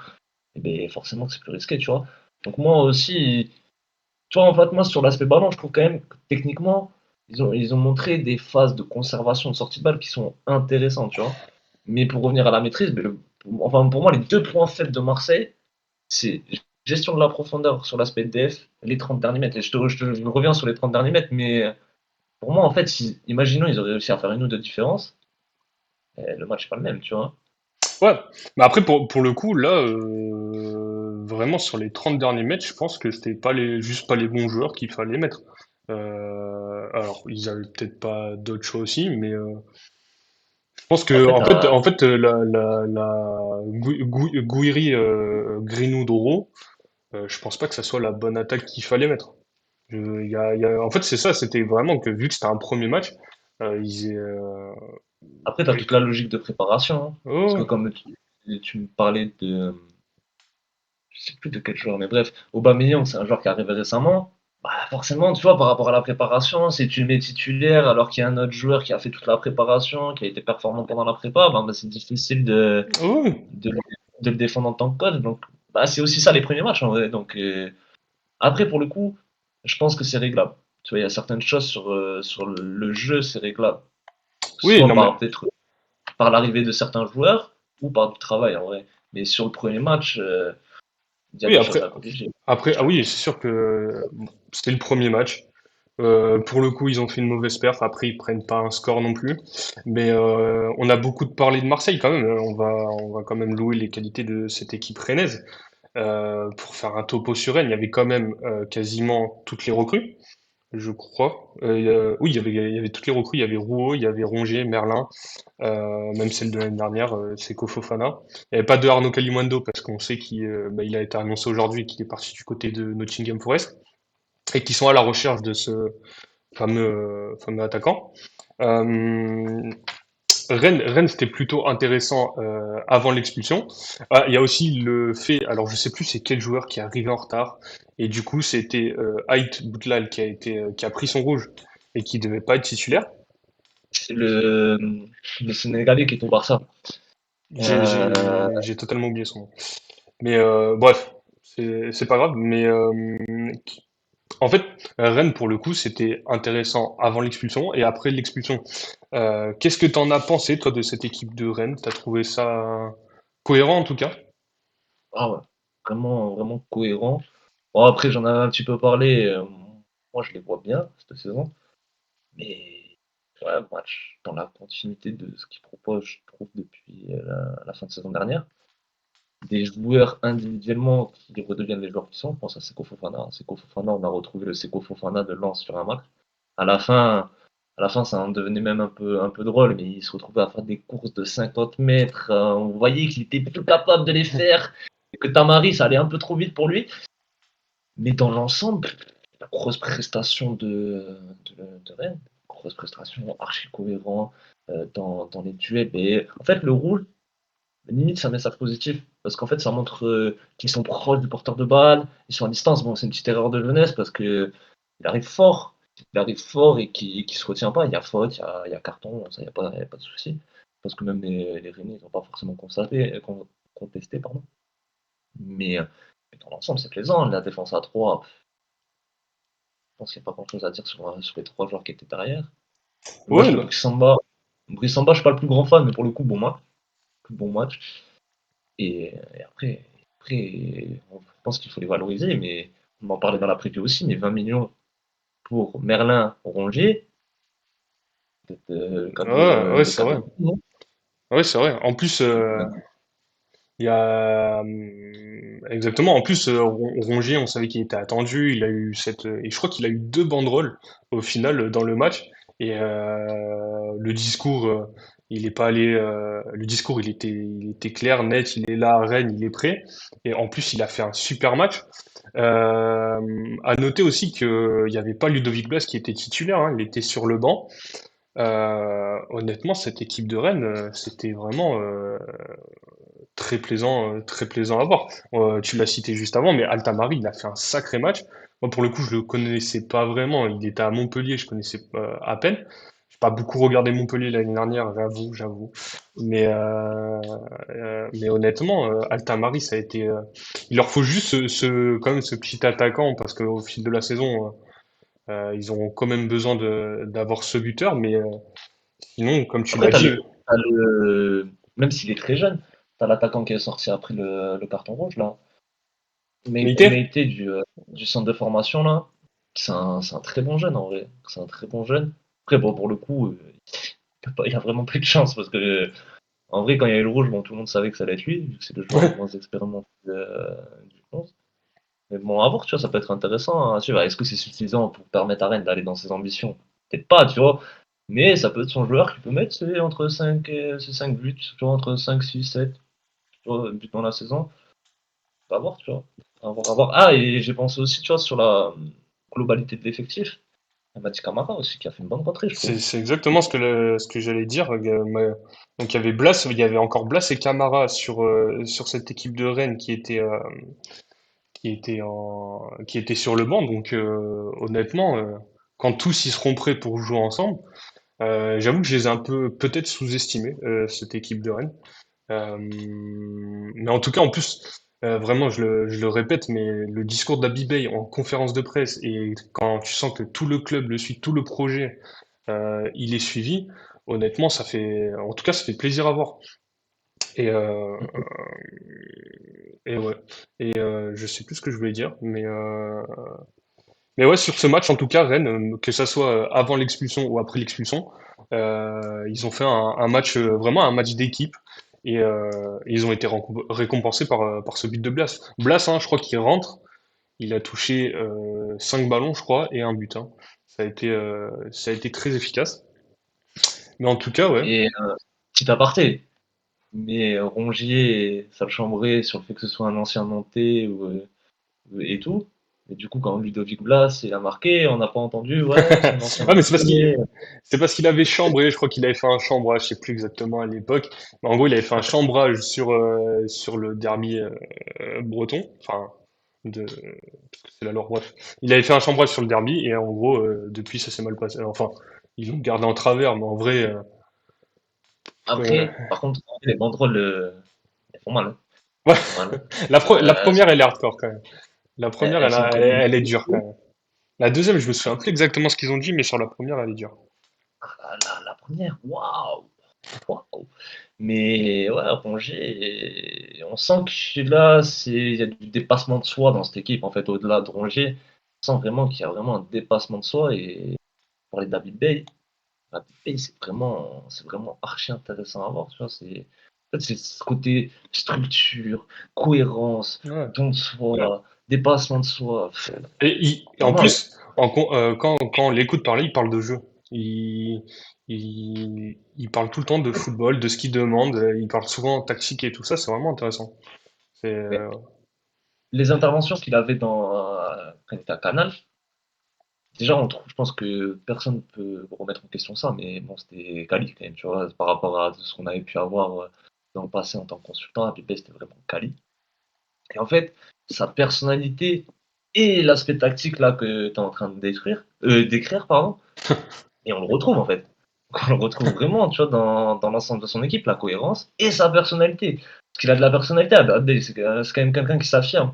et ben, forcément que c'est plus risqué, tu vois. Donc moi aussi, tu vois, en fait, moi, sur l'aspect ballon, je trouve quand même que techniquement, ils ont montré des phases de conservation de sortie de balle qui sont intéressantes, tu vois. Mais pour revenir à la maîtrise, ben, enfin, pour moi, les deux points faibles de Marseille, c'est gestion de la profondeur sur l'aspect DF, les 30 derniers mètres. Et je reviens sur les 30 derniers mètres, mais pour moi, en fait, si, imaginons ils auraient réussi à faire une ou deux différences, le match n'est pas le même, tu vois. Ouais, mais après pour le coup là vraiment sur les 30 derniers mètres, je pense que c'était pas les juste pas les bons joueurs qu'il fallait mettre. Alors ils avaient peut-être pas d'autres choix aussi, mais je pense que Après, t'as. en fait la Gouiri Greenwood Doro, je pense pas que ça soit la bonne attaque qu'il fallait mettre. En fait c'est ça, c'était vraiment que vu que c'était un premier match, ils Après, tu as toute la logique de préparation, hein. Parce que Oh, comme tu me parlais de, je sais plus de quel joueur, mais bref, Aubameyang, c'est un joueur qui est arrivé récemment. Bah, forcément, tu vois, par rapport à la préparation, si tu le mets titulaire alors qu'il y a un autre joueur qui a fait toute la préparation, qui a été performant pendant la prépa, bah, c'est difficile oh, de, le- de le défendre en tant que coach. Donc, bah, c'est aussi ça les premiers matchs en vrai. Donc, après, pour le coup, je pense que c'est réglable. Tu vois, il y a certaines choses sur le jeu, c'est réglable. oui, Soit non mais par peut-être par l'arrivée de certains joueurs ou par du travail en vrai. Mais sur le premier match, il y a oui des choses après à corriger. après ah oui c'est sûr que bon, c'était le premier match. Pour le coup, ils ont fait une mauvaise perf. Après, ils prennent pas un score non plus. Mais on a beaucoup de parlé de Marseille quand même. On va quand même louer les qualités de cette équipe rennaise. Pour faire un topo sur Rennes, il y avait quand même quasiment toutes les recrues, je crois. Oui, il y avait toutes les recrues. Il y avait Rouault, il y avait Rongier, Merlin, même celle de l'année dernière, Seko Fofana. Il n'y avait pas de Arnaud Kalimundo parce qu'on sait qu'il a été annoncé aujourd'hui qu'il est parti du côté de Nottingham Forest et qui sont à la recherche de ce fameux attaquant. Euh, Rennes, c'était plutôt intéressant avant l'expulsion. Ah, il y a aussi le fait, alors je sais plus c'est quel joueur qui est arrivé en retard, et du coup c'était Ait Boutlal qui a pris son rouge et qui devait pas être titulaire. C'est le Sénégalais qui est au Barça. J'ai Euh, j'ai- j'ai totalement oublié son nom. Mais bref, c'est pas grave. Mais en fait, Rennes, pour le coup, c'était intéressant avant l'expulsion et après l'expulsion. Qu'est-ce que t'en as pensé, toi, de cette équipe de Rennes? T'as trouvé ça cohérent, en tout cas? ah ouais, vraiment, vraiment cohérent. Bon, après, j'en avais un petit peu parlé. Moi, je les vois bien cette saison. Mais ouais, match dans la continuité de ce qu'ils proposent, je trouve, depuis la fin de saison dernière. Des joueurs individuellement qui redeviennent les joueurs qui sont. Je pense à Seko Fofana. Seko Fofana, on a retrouvé le Seko Fofana de Lens sur un match. À la fin, à la fin, ça en devenait même un peu drôle, mais il se retrouvait à faire des courses de 50 mètres. On voyait qu'il était plus capable de les faire, et que Tamari, ça allait un peu trop vite pour lui. Mais dans l'ensemble, la grosse prestation de Rennes, grosse prestation, archi cohérent dans les duels. Et en fait, le rouge, limite, c'est un message positif. Parce qu'en fait, ça montre qu'ils sont proches du porteur de balle, ils sont à distance. Bon, c'est une petite erreur de jeunesse parce que il arrive fort. Il arrive fort et qui se retient pas. Il y a faute, il y a carton, ça, il y a pas de souci. Parce que même les Rennais, ils n'ont pas forcément contesté. Pardon. Mais dans l'ensemble, c'est plaisant. La défense à 3, je pense qu'il n'y a pas grand chose à dire sur les trois joueurs qui étaient derrière. Le Ouais, match de non. Brissamba, je suis pas le plus grand fan, mais pour le coup, bon match. Bon match. Et après, je pense qu'il faut les valoriser, mais on en parlait dans la preview aussi, mais 20 millions pour Merlin Rongier, Ouais, ouais, le c'est cas de vrai. Ouais, c'est vrai. En plus, il y a exactement. En plus, Rongier, on savait qu'il était attendu. Il a eu et je crois qu'il a eu deux banderoles au final dans le match. Et le discours, il est pas allé. Le discours, il était clair, net. Il est là à Rennes, il est prêt. Et en plus, il a fait un super match. À noter aussi qu'il n'y avait pas Ludovic Blas qui était titulaire, hein, il était sur le banc. Honnêtement, cette équipe de Rennes, c'était vraiment très plaisant à voir. Tu l'as cité juste avant, mais Altamari, il a fait un sacré match. Moi, pour le coup, je le connaissais pas vraiment. Il était à Montpellier, je connaissais à peine. J'ai pas beaucoup regardé Montpellier l'année dernière, j'avoue. Mais honnêtement, Altamari, ça a été. Il leur faut juste quand même ce petit attaquant parce qu'au fil de la saison, ils ont quand même besoin d'avoir ce buteur. Mais sinon, comme tu Après, l'as dit, même s'il est très jeune, tu as l'attaquant qui est sorti après le carton rouge, là. Meïté? Meïté du centre de formation, là. C'est un très bon jeune, en vrai. C'est un très bon jeune. Après, bon, pour le coup, il y a vraiment peu de chance parce que en vrai, quand il y a eu le rouge, bon, tout le monde savait que ça allait être lui, vu que c'est le joueur le moins expérimenté du 11. Mais bon, à voir, tu vois, ça peut être intéressant à suivre. Est-ce que c'est suffisant pour permettre à Rennes d'aller dans ses ambitions? Peut-être pas, tu vois. Mais ça peut être son joueur qui peut mettre entre 5 et ses 5 buts, tu vois, entre 5, 6, 7 tu vois, buts dans la saison. À voir, tu vois. À voir, à voir. Ah, et j'ai pensé aussi, tu vois, sur la globalité de l'effectif. Mati Camara aussi, qui a fait une bonne rentrée, je trouve. C'est exactement ce que j'allais dire. Donc il y avait Blas, il y avait encore Blas et Camara sur cette équipe de Rennes qui était sur le banc. Donc honnêtement, quand tous ils seront prêts pour jouer ensemble, j'avoue que je les ai un peu peut-être sous-estimés, cette équipe de Rennes. Mais en tout cas, en plus, vraiment, je le répète, mais le discours d'Abibay en conférence de presse et quand tu sens que tout le club le suit, tout le projet, il est suivi, honnêtement, en tout cas, ça fait plaisir à voir. Et, et ouais. Et je sais plus ce que je voulais dire, mais ouais, sur ce match, en tout cas, Rennes, que ça soit avant l'expulsion ou après l'expulsion, ils ont fait un match, vraiment un match d'équipe. Et ils ont été récompensés par ce but de Blas. Blas, hein, je crois qu'il rentre, il a touché 5 ballons, je crois, et un but. Hein. Ça a été très efficace. Mais en tout cas, ouais. Et petit aparté, mais Rongier et Salchambray sur le fait que ce soit un ancien Nantais et tout. Et du coup, quand Ludovic Blas il a marqué, on n'a pas entendu, ouais, c'est un ancien Ah, mais Nantais. c'est parce qu'il avait chambré, je crois qu'il avait fait un chambrage, je sais plus exactement à l'époque. Mais en gros, il avait fait un chambrage sur le derby breton. Enfin, parce que c'est la lore, bref. Il avait fait un chambrage sur le derby, et en gros, depuis, ça s'est mal passé. Enfin, ils l'ont gardé en travers, mais en vrai, euh, Après, par contre, les banderoles, elles font mal, hein. ouais. Elles font mal. La Euh, première, elle est hardcore quand même. La première, elles sont quand même. elle est dure quand même. La deuxième, je me souviens plus exactement ce qu'ils ont dit, mais sur la première, elle est dure. La première, waouh! Waouh! Mais ouais, Rongier, on sent que là, il y a du dépassement de soi dans cette équipe, en fait, au-delà de Rongier. On sent vraiment qu'il y a vraiment un dépassement de soi. Et pour les David Bey, c'est vraiment archi intéressant à voir. Tu vois, en fait, c'est ce côté structure, cohérence, Ouais. don de soi, dépassement de soi. Et en Normal. plus, quand on l'écoute parler, il parle de jeu. Il, il parle tout le temps de football, de ce qu'il demande. Il parle souvent tactique et tout ça. C'est vraiment intéressant. C'est, Mais les interventions qu'il avait quand il était à Canal, déjà, je pense que personne ne peut remettre en question ça, mais bon, c'était quali quand même, tu vois, par rapport à ce qu'on avait pu avoir dans le passé en tant que consultant. Habibé, c'était vraiment quali. Et en fait, sa personnalité et l'aspect tactique là que tu es en train de décrire, pardon, et on le retrouve en fait. On le retrouve vraiment, tu vois, dans l'ensemble de son équipe, la cohérence et sa personnalité. Parce qu'il a de la personnalité, Abdel, c'est quand même quelqu'un qui s'affirme.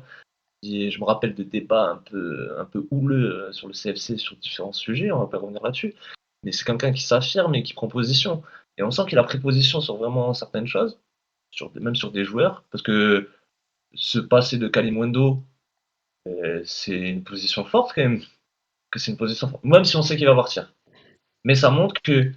Et je me rappelle de débats un peu houleux sur le CFC sur différents sujets, on va pas revenir là-dessus. Mais c'est quelqu'un qui s'affirme et qui prend position. Et on sent qu'il a pris position sur vraiment certaines choses, même sur des joueurs, parce que se passer de Kalimundo, c'est une position forte quand même, que c'est une position forte, même si on sait qu'il va partir. Mais ça montre que,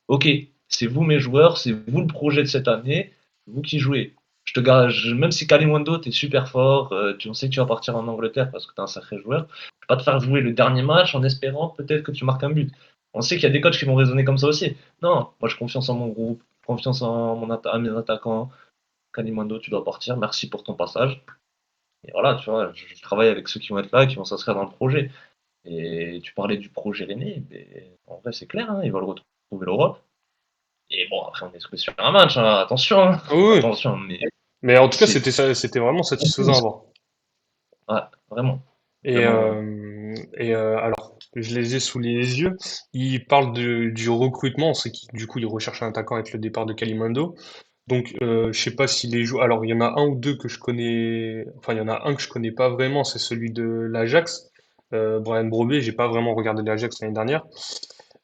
ok, c'est vous mes joueurs, c'est vous le projet de cette année, vous qui jouez. Je te gage, même si Kalimundo, t'es super fort, on sait que tu vas partir en Angleterre parce que t'es un sacré joueur, je vais pas te faire jouer le dernier match en espérant peut-être que tu marques un but. On sait qu'il y a des coachs qui vont raisonner comme ça aussi. Non, moi j'ai confiance en mon groupe, confiance à mes attaquants. Kalimundo, tu dois partir, merci pour ton passage. Et voilà, tu vois, je travaille avec ceux qui vont être là, qui vont s'inscrire dans le projet. Et tu parlais du projet René, mais en vrai, c'est clair, hein, ils veulent retrouver l'Europe. Et bon, après, on est sur un match, hein, attention, hein, ah oui, oui. attention, mais Mais en tout cas, c'est. c'était vraiment satisfaisant à voir. Ouais, vraiment, Et, vraiment. alors, je les ai sous les yeux. Ils parlent du recrutement. C'est qui, du coup, ils recherchent un attaquant avec le départ de Kalimundo. Donc, je sais pas si les joueurs. Alors, il y en a un ou deux que je connais. Enfin, il y en a un que je connais pas vraiment. C'est celui de l'Ajax. Brian Brobé. J'ai pas vraiment regardé l'Ajax l'année dernière.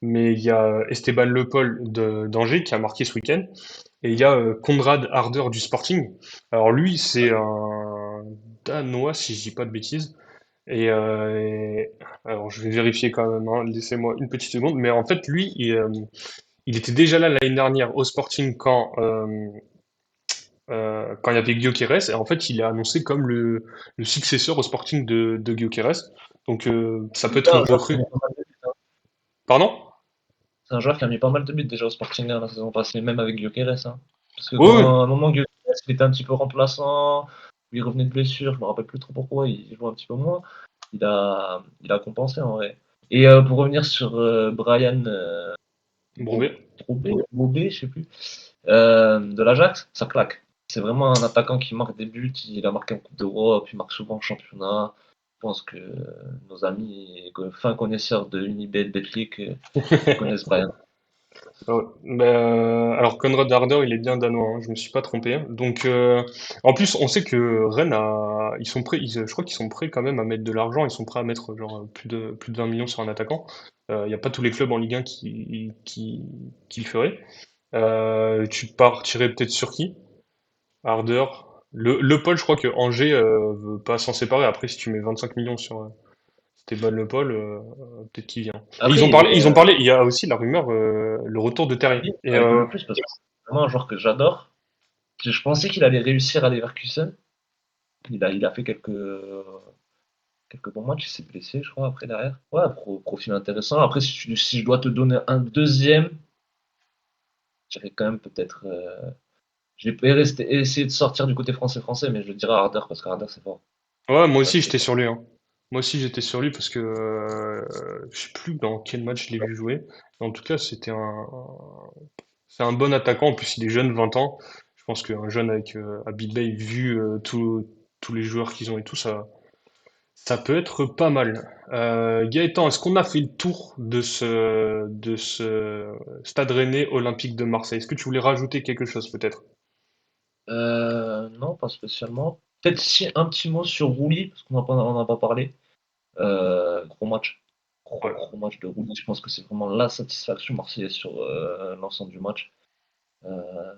Mais il y a Esteban Le Paul d'Angers qui a marqué ce week-end. Et il y a Konrad Harder du Sporting. Alors lui, c'est un Danois, si je dis pas de bêtises. Et alors, je vais vérifier quand même, hein. Laissez-moi une petite seconde. Mais en fait, lui, il était déjà là l'année dernière au Sporting quand il y avait Gyökeres. Et en fait, il est annoncé comme le successeur au Sporting de Gyökeres. Donc, ça peut C'est être un une joueur qui a recrue. mis pas mal de buts, hein. Pardon? C'est un joueur qui a mis pas mal de buts déjà au Sporting hein, la saison passée, même avec Gyökeres, hein. Parce que Oui, oui. quand à un moment, Gyökeres il était un petit peu remplaçant, il revenait de blessure, je me rappelle plus trop pourquoi, il jouait un petit peu moins. Il a compensé en vrai. Et pour revenir sur Brian Brouvé. Bobé, je sais plus, de l'Ajax, ça claque. C'est vraiment un attaquant qui marque des buts, il a marqué en Coupe d'Europe, il marque souvent en championnat. Je pense que nos amis, fins connaisseurs de Unibet, Betclic, connaissent Brian. Ouais. Alors Konrad Harder, il est bien danois, hein, je me suis pas trompé. Donc en plus, on sait que Rennes ils sont prêts, je crois qu'ils sont prêts quand même à mettre de l'argent. Ils sont prêts à mettre genre plus de 20 millions sur un attaquant. Il n'y a pas tous les clubs en Ligue 1 qui le feraient. Tu partirais peut-être sur qui? Harder. Le Paul, je crois que Angers veut pas s'en séparer. Après, si tu mets 25 millions sur Stéphane Le Paul, peut-être qu'il vient. Et Après, il est, ils ont parlé. Il y a aussi la rumeur, le retour de Terry. oui, Et avec le plus, parce que c'est vraiment un joueur que j'adore. Je pensais qu'il allait réussir à Leverkusen. Il a fait quelques bons matchs, il s'est blessé, je crois, après derrière. Ouais, profil intéressant. Après, si je dois te donner un deuxième, je dirais quand même peut-être. Je vais essayer de sortir du côté français, mais je dirais Harder, parce que Harder, c'est fort. ouais, moi Harder, aussi c'est j'étais fort. sur lui, hein. Moi aussi j'étais sur lui parce que je sais plus dans quel match je l'ai vu jouer. En tout cas, c'est un bon attaquant. En plus, il est jeune, 20 ans. Je pense qu'un jeune avec Abid Bey, vu tous les joueurs qu'ils ont et tout, ça peut être pas mal. Gaëtan, est-ce qu'on a fait le tour de ce Stade Rennais Olympique de Marseille? Est-ce que tu voulais rajouter quelque chose peut-être? Non, pas spécialement. Peut-être si un petit mot sur Rouli, parce qu'on n'a pas parlé. Gros match. Ouais. Gros match de Rouli. Je pense que c'est vraiment la satisfaction marseillaise sur l'ensemble du match. Euh,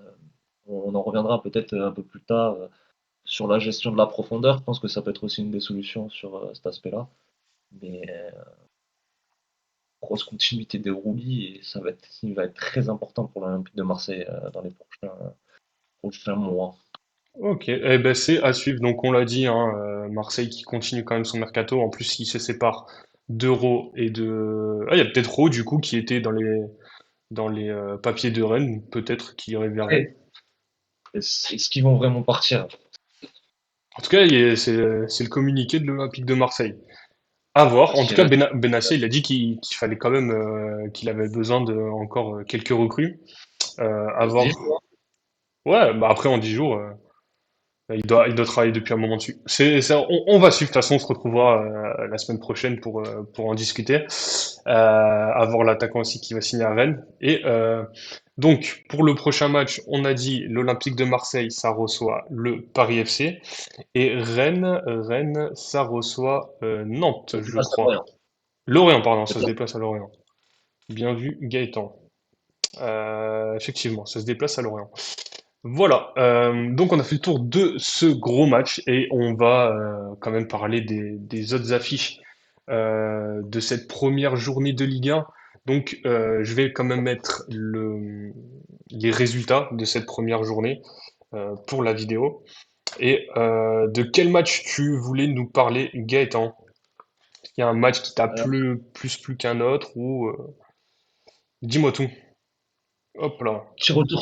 on en reviendra peut-être un peu plus tard sur la gestion de la profondeur. Je pense que ça peut être aussi une des solutions sur cet aspect-là. Mais grosse continuité des roulis et il va être très important pour l'Olympique de Marseille dans les prochains mois. Ok, eh ben c'est à suivre. Donc on l'a dit, hein, Marseille qui continue quand même son mercato. En plus, il se sépare d'Euro et de. Ah, il y a peut-être Rowe du coup qui était dans les papiers de Rennes, peut-être qui irait vers Rennes. Après, est-ce qu'ils vont vraiment partir? En tout cas, c'est le communiqué de l'Olympique de Marseille. À voir. Parce En tout qu'il cas, reste. Benassia, il a dit qu'il fallait quand même qu'il avait besoin de encore quelques recrues. À Dix voir. Ouais, bah après en 10 jours. Il doit travailler depuis un moment dessus. On va suivre, de toute façon, on se retrouvera la semaine prochaine pour en discuter. Avoir l'attaquant aussi qui va signer à Rennes. Et donc, pour le prochain match, on a dit l'Olympique de Marseille, ça reçoit le Paris FC. Et Rennes, ça reçoit Nantes, Ça se je dépasse à crois. Lorient. Lorient, pardon, ça se Peut-être. déplace à Lorient. Bien vu, Gaëtan. Effectivement, ça se déplace à Lorient. Voilà, donc on a fait le tour de ce gros match et on va quand même parler des autres affiches de cette première journée de Ligue 1. Donc je vais quand même mettre les résultats de cette première journée pour la vidéo. Et de quel match tu voulais nous parler, Gaëtan? Est-ce qu'il y a un match qui t'a Euh, plus qu'un autre ou dis-moi tout. Hop là. Petit retour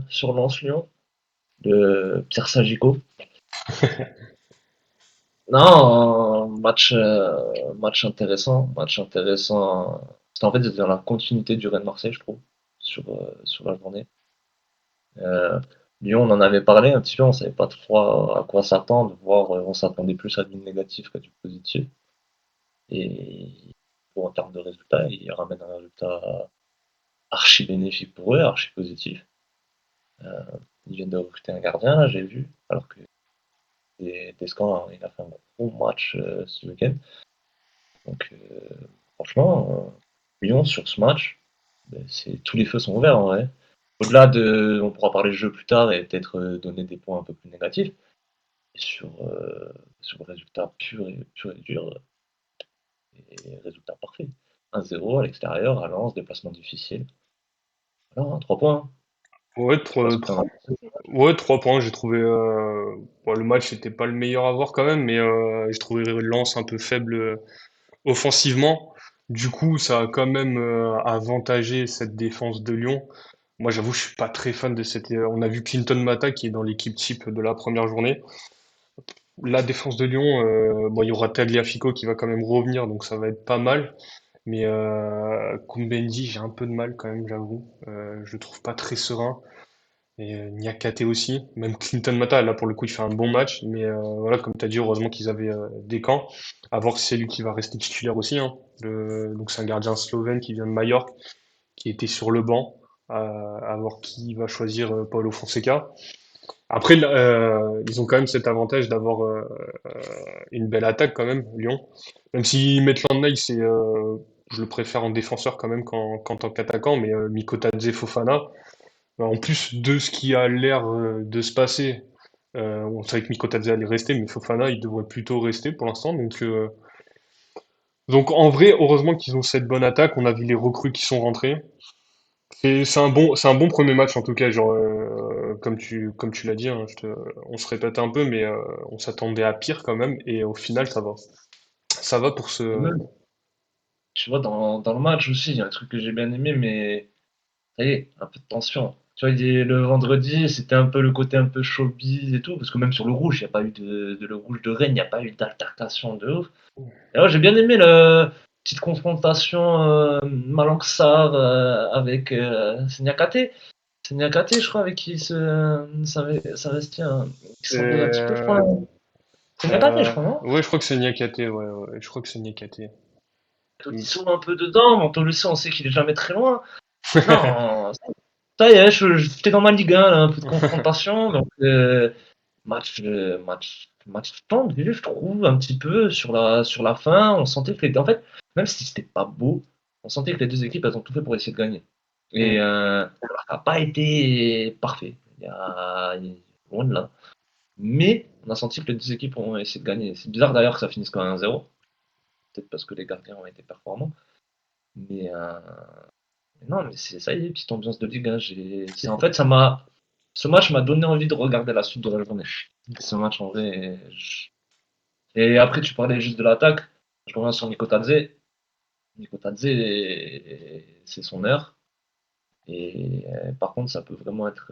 sur Lens-Lyon de Pierre Sagico. Non, match intéressant. Match intéressant. C'était en fait c'était dans la continuité du Rennes-Marseille, je trouve, sur la journée. Euh, Lyon, on en avait parlé un petit peu, on savait pas trop à quoi s'attendre, voire on s'attendait plus à du négatif qu'à du positif. Et bon, en termes de résultats, ils ramènent un résultat archi bénéfique pour eux, archi positif. Euh, Ils viennent de recruter un gardien, là, j'ai vu, alors que Descamps, il a fait un gros match ce week-end. Donc, franchement, Lyon, sur ce match, ben, tous les feux sont ouverts en vrai. Au-delà de, on pourra parler de jeu plus tard et peut-être donner des points un peu plus négatifs. Et sur le résultat pur et dur, et résultat parfait. 1-0 à l'extérieur, à Lens, déplacement difficile. Voilà, 3 points. Ouais, Je sais pas ce que t'en as. ouais, 3 points. J'ai trouvé bon, le match n'était pas le meilleur à voir quand même, mais j'ai trouvé Lens un peu faible offensivement. Du coup, ça a quand même avantagé cette défense de Lyon. Moi, j'avoue, je suis pas très fan de cette. On a vu Clinton Mata qui est dans l'équipe type de la première journée. la défense de Lyon, bon, il y aura Tagliafico qui va quand même revenir, donc ça va être pas mal. Mais Koumbendi, j'ai un peu de mal quand même, j'avoue. Je le trouve pas très serein. Et Niakate aussi. Même Clinton Mata, là pour le coup, il fait un bon match. Mais voilà, comme tu as dit, heureusement qu'ils avaient des camps. À voir si c'est lui qui va rester titulaire aussi, hein. Donc c'est un gardien slovène qui vient de Majorque, qui était sur le banc. À voir qui va choisir Paulo Fonseca. Après, ils ont quand même cet avantage d'avoir une belle attaque quand même, Lyon. Même si Maitland Niles, je le préfère en défenseur quand même qu'en tant qu'attaquant, mais Mikotadze Fofana, en plus de ce qui a l'air de se passer, on savait que Mikotadze allait rester, mais Fofana, il devrait plutôt rester pour l'instant. Donc en vrai, heureusement qu'ils ont cette bonne attaque. On a vu les recrues qui sont rentrées. C'est un bon premier match en tout cas, genre comme tu l'as dit, hein, on se répète un peu, mais on s'attendait à pire quand même, et au final ça va. Ça va pour Et ce. même, tu vois, dans le match aussi, il y a un truc que j'ai bien aimé, mais ça y est, un peu de tension. Tu vois, le vendredi, c'était un peu le côté un peu showbiz et tout, parce que même sur le rouge, il n'y a pas eu le rouge de Rennes, il n'y a pas eu d'altercation de ouf. Et alors, j'ai bien aimé la petite confrontation Malangsar avec Senyakate. Senyakate, je crois, avec qui s'investit, qui s'embrouille un petit peu, je crois. Euh, Senyakate, je crois, non? ouais, je crois que c'est Niakate, ouais, je crois que c'est Niakate. Mm. Tolisso un peu dedans, bon, Tolisso, on sait qu'il est jamais très loin. Non, ça y est, j'étais dans ma Ligue 1, là, un peu de confrontation, donc match tendu, je trouve, un petit peu sur la fin. On sentait que en fait, même si c'était pas beau, on sentait que les deux équipes, elles ont tout fait pour essayer de gagner. Et Mm. ça n'a pas été parfait. Loin de là. Mais on a senti que les deux équipes ont essayé de gagner. C'est bizarre d'ailleurs que ça finisse quand même 1-0. Peut-être parce que les gardiens ont été performants. Mais non, mais ça y est, petite ambiance de Ligue 1. En fait, ce match m'a donné envie de regarder la suite de la journée. Ce match, en vrai. Et après, tu parlais juste de l'attaque. Je reviens sur Nico Tadze. Nico Tadze, c'est son heure. Et par contre, ça peut vraiment être.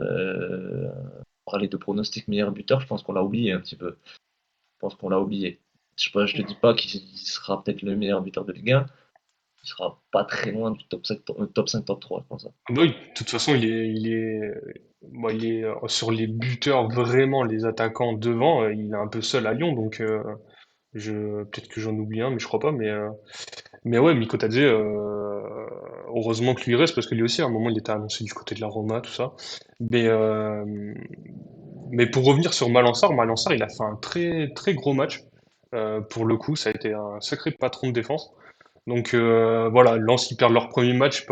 Parler de pronostic meilleur buteur, je pense qu'on l'a oublié un petit peu. Je pense qu'on l'a oublié. Je sais pas, je te dis pas qu'il sera peut-être le meilleur buteur de Ligue 1. Il sera pas très loin du top 7, top 5, top 3, je pense. Ah bah oui, de toute façon, bon, il est sur les buteurs vraiment, les attaquants devant, il est un peu seul à Lyon, donc peut-être que j'en oublie un, mais je crois pas. Mais ouais, Mikotadze, heureusement que lui reste parce que lui aussi, à un moment, il était annoncé du côté de la Roma, tout ça. Mais euh, mais pour revenir sur Malansar, il a fait un très très gros match. Pour le coup, ça a été un sacré patron de défense. Donc voilà, Lens, ils perdent leur premier match.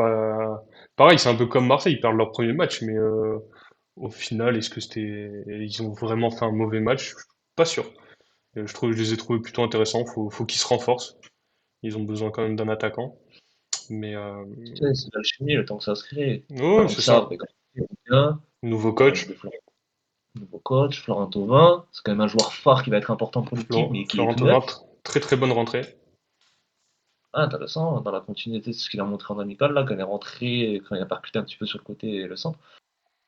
Pareil, c'est un peu comme Marseille, ils perdent leur premier match, mais au final, est-ce que ils ont vraiment fait un mauvais match? Pas sûr. Je les ai trouvés plutôt intéressants. Faut qu'ils se renforcent. Ils ont besoin quand même d'un attaquant. Mais Tu sais, c'est l'alchimie, le temps que ça se crée. ouais, Alors c'est que ça, ça. avec bien, Nouveau l'arrivée coach, de nouveau coach, Florent Thauvin, c'est quand même un joueur phare qui va être important pour l'équipe, mais qui est Florent tout Thauvin, neuf. très très bonne rentrée. Ah, intéressant, dans la continuité de ce qu'il a montré en amical, là, quand il est rentré, quand il a percuté un petit peu sur le côté et le centre.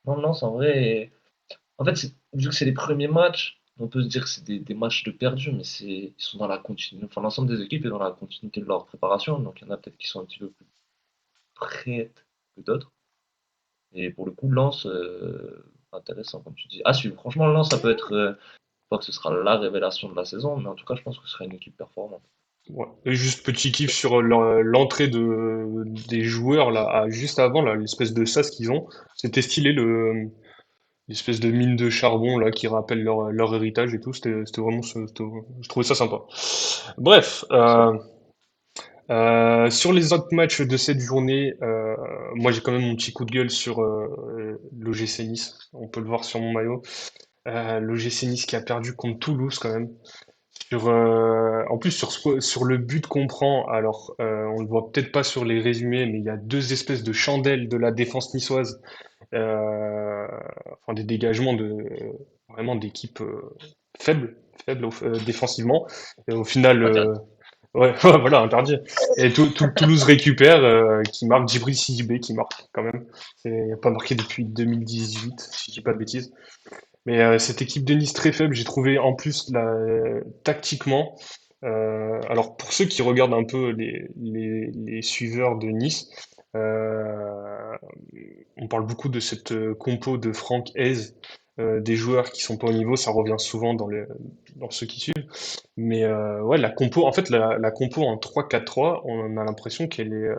Non, non, c'est en vrai. En fait, vu que c'est les premiers matchs, on peut se dire que c'est des matchs de perdus, mais ils sont dans la continuité. Enfin, l'ensemble des équipes est dans la continuité de leur préparation, donc il y en a peut-être qui sont un petit peu plus prêtes que d'autres. Et pour le coup, Lens, intéressant, comme tu dis. À suivre. Franchement, Lens, ça peut être. Pas que ce sera la révélation de la saison, mais en tout cas, je pense que ce sera une équipe performante. Ouais. Et juste petit kiff sur l'entrée des joueurs là, juste avant là, l'espèce de sas qu'ils ont. C'était stylé l'espèce de mine de charbon là qui rappelle leur héritage et tout. C'était vraiment, je trouvais ça sympa. Bref, C'est sur les autres matchs de cette journée, moi j'ai quand même mon petit coup de gueule sur l'OGC Nice. On peut le voir sur mon maillot. L'OGC Nice qui a perdu contre Toulouse quand même. En plus, sur le but qu'on prend, alors on le voit peut-être pas sur les résumés, mais il y a deux espèces de chandelles de la défense niçoise, enfin des dégagements vraiment d'équipes faibles défensivement. Et au final, intéressant. ouais, voilà, interdit. Et Toulouse récupère, qui marque Djibril Sidibé qui marque quand même. Il n'a pas marqué depuis 2018, si je dis pas de bêtises. Mais cette équipe de Nice très faible, j'ai trouvé en plus tactiquement. Alors pour ceux qui regardent un peu les suiveurs de Nice, euh, on parle beaucoup de cette compo de Franck Hez, des joueurs qui sont pas au niveau, ça revient souvent dans ceux qui suivent. Mais ouais, la compo, en fait, la compo en 3-4-3, on a l'impression qu'elle est,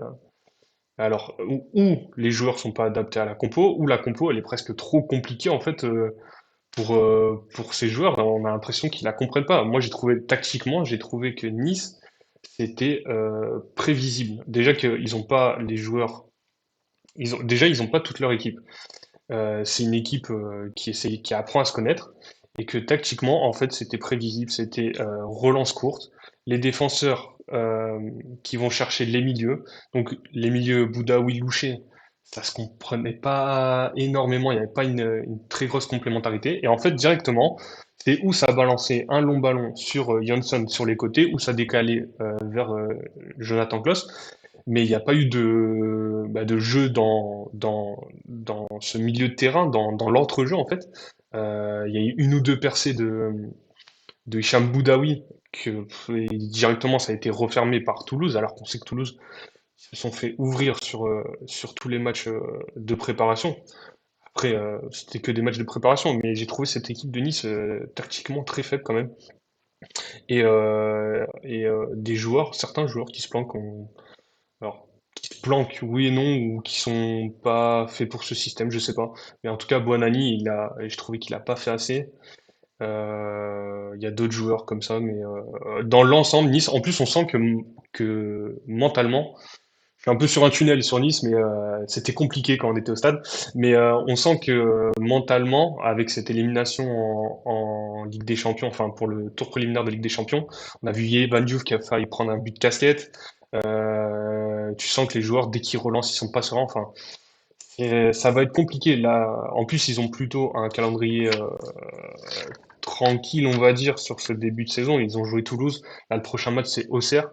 alors, ou les joueurs sont pas adaptés à la compo, ou la compo elle est presque trop compliquée en fait pour ces joueurs. On a l'impression qu'ils la comprennent pas. Moi, j'ai trouvé tactiquement, j'ai trouvé que Nice c'était prévisible. Déjà qu'ils ont pas les joueurs, déjà ils ont pas toute leur équipe. C'est une équipe qui apprend à se connaître et que tactiquement, en fait, c'était prévisible. C'était relance courte, les défenseurs qui vont chercher les milieux. Donc les milieux Boudaoui, Louché, ça se comprenait pas énormément. Il n'y avait pas une très grosse complémentarité. Et en fait, directement, c'est où ça balançait un long ballon sur Johnson sur les côtés, ou ça décalait vers Jonathan Klaus, mais il n'y a pas eu de jeu dans ce milieu de terrain, dans l'entrejeu en fait. Il y a eu une ou deux percées de Hicham Boudaoui, et directement ça a été refermé par Toulouse, alors qu'on sait que Toulouse se sont fait ouvrir sur tous les matchs de préparation. Après, c'était que des matchs de préparation, mais j'ai trouvé cette équipe de Nice tactiquement très faible quand même. Et des joueurs, certains joueurs qui se planquent. Alors, qui se planquent, oui et non, ou qui sont pas faits pour ce système, je sais pas. Mais en tout cas, Buonanni, je trouvais qu'il a pas fait assez. Il y a d'autres joueurs comme ça, mais dans l'ensemble, Nice, en plus, on sent que mentalement, je suis un peu sur un tunnel sur Nice, mais c'était compliqué quand on était au stade. Mais on sent que mentalement, avec cette élimination en Ligue des Champions, enfin pour le tour préliminaire de Ligue des Champions, on a vu Van Diouf qui a failli prendre un but de casquette. Tu sens que les joueurs, dès qu'ils relancent, ils sont pas sereins. Enfin, ça va être compliqué. Là, en plus, ils ont plutôt un calendrier tranquille, on va dire, sur ce début de saison. Ils ont joué Toulouse. Là, le prochain match, c'est Auxerre.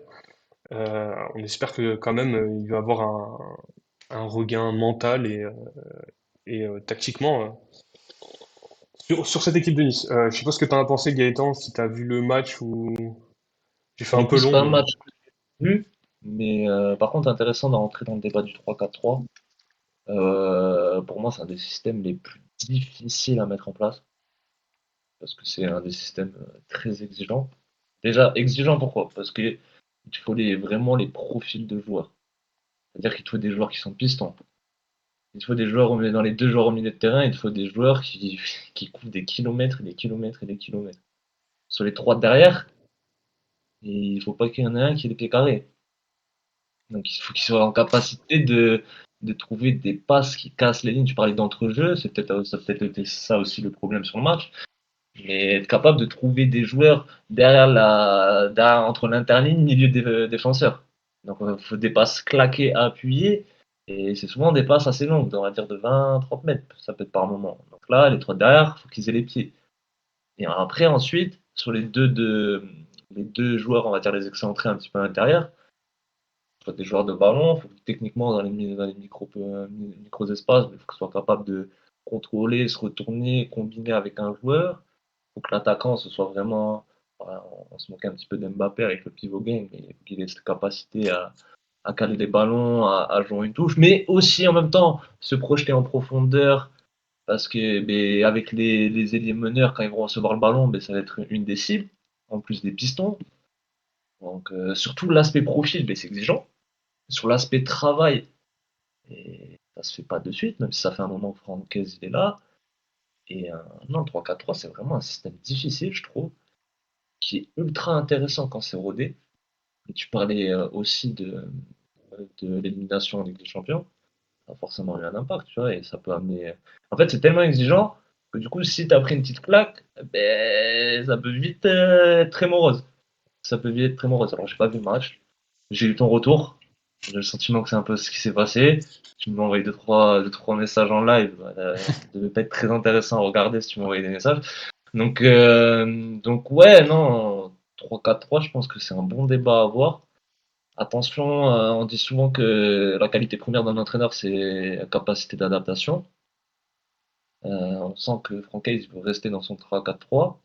On espère que quand même, il va avoir un regain mental et tactiquement sur cette équipe de Nice. Je sais pas ce que tu en as pensé, Gaëtan, si tu as vu le match ou j'ai fait Pour un le coup, peu c'est long, pas un mais match vu, mais par contre, intéressant de rentrer dans le débat du 3-4-3. Pour moi, c'est un des systèmes les plus difficiles à mettre en place parce que c'est un des systèmes très exigeants. Déjà, exigeant pourquoi? Parce que il te faut vraiment les profils de joueurs. C'est-à-dire qu'il te faut des joueurs qui sont pistons. Il te faut des joueurs dans les deux joueurs au milieu de terrain, il te faut des joueurs qui courent des kilomètres et des kilomètres et des kilomètres. Sur les trois derrière, il faut pas qu'il y en ait un qui ait les pieds carrés. Donc il faut qu'ils soient en capacité de trouver des passes qui cassent les lignes. Tu parlais d'entrejeu, ça a peut-être été ça aussi le problème sur le match. Mais être capable de trouver des joueurs entre l'interligne et le milieu des défenseurs. Donc il faut des passes claquées à appuyer. Et c'est souvent des passes assez longues, on va dire de 20-30 mètres, ça peut être par moment. Donc là, les trois derrière, il faut qu'ils aient les pieds. Et après, ensuite, sur les deux joueurs, on va dire les excentrés un petit peu à l'intérieur, soit des joueurs de ballon, il faut que techniquement dans les micros espaces, il faut qu'ils soient capables de contrôler, se retourner, combiner avec un joueur. Il faut que l'attaquant ce soit vraiment, voilà, on se moque un petit peu d'Mbappé avec le pivot game, mais il faut qu'il ait cette capacité à caler des ballons, à jouer une touche, mais aussi en même temps se projeter en profondeur. Parce que avec les ailiers meneurs, quand ils vont recevoir le ballon, ça va être une des cibles, en plus des pistons. Donc, surtout l'aspect profil, c'est exigeant. Sur l'aspect travail, et ça se fait pas de suite, même si ça fait un moment que Franquez il est là. Et non, le 3-4-3, c'est vraiment un système difficile, je trouve, qui est ultra intéressant quand c'est rodé. Et tu parlais aussi de l'élimination en Ligue des Champions. Ça a forcément eu un impact, tu vois, et ça peut amener. En fait, c'est tellement exigeant que du coup, si tu as pris une petite claque, ça peut vite être très morose. Ça peut vite être très morose. Alors, j'ai pas vu le match. J'ai eu ton retour. J'ai le sentiment que c'est un peu ce qui s'est passé. Tu m'as envoyé deux, trois messages en live. Ça devait pas être très intéressant à regarder si tu m'envoyais des messages. Donc ouais, non, 3-4-3, je pense que c'est un bon débat à avoir. Attention, on dit souvent que la qualité première d'un entraîneur, c'est la capacité d'adaptation. On sent que Francaise veut rester dans son 3-4-3.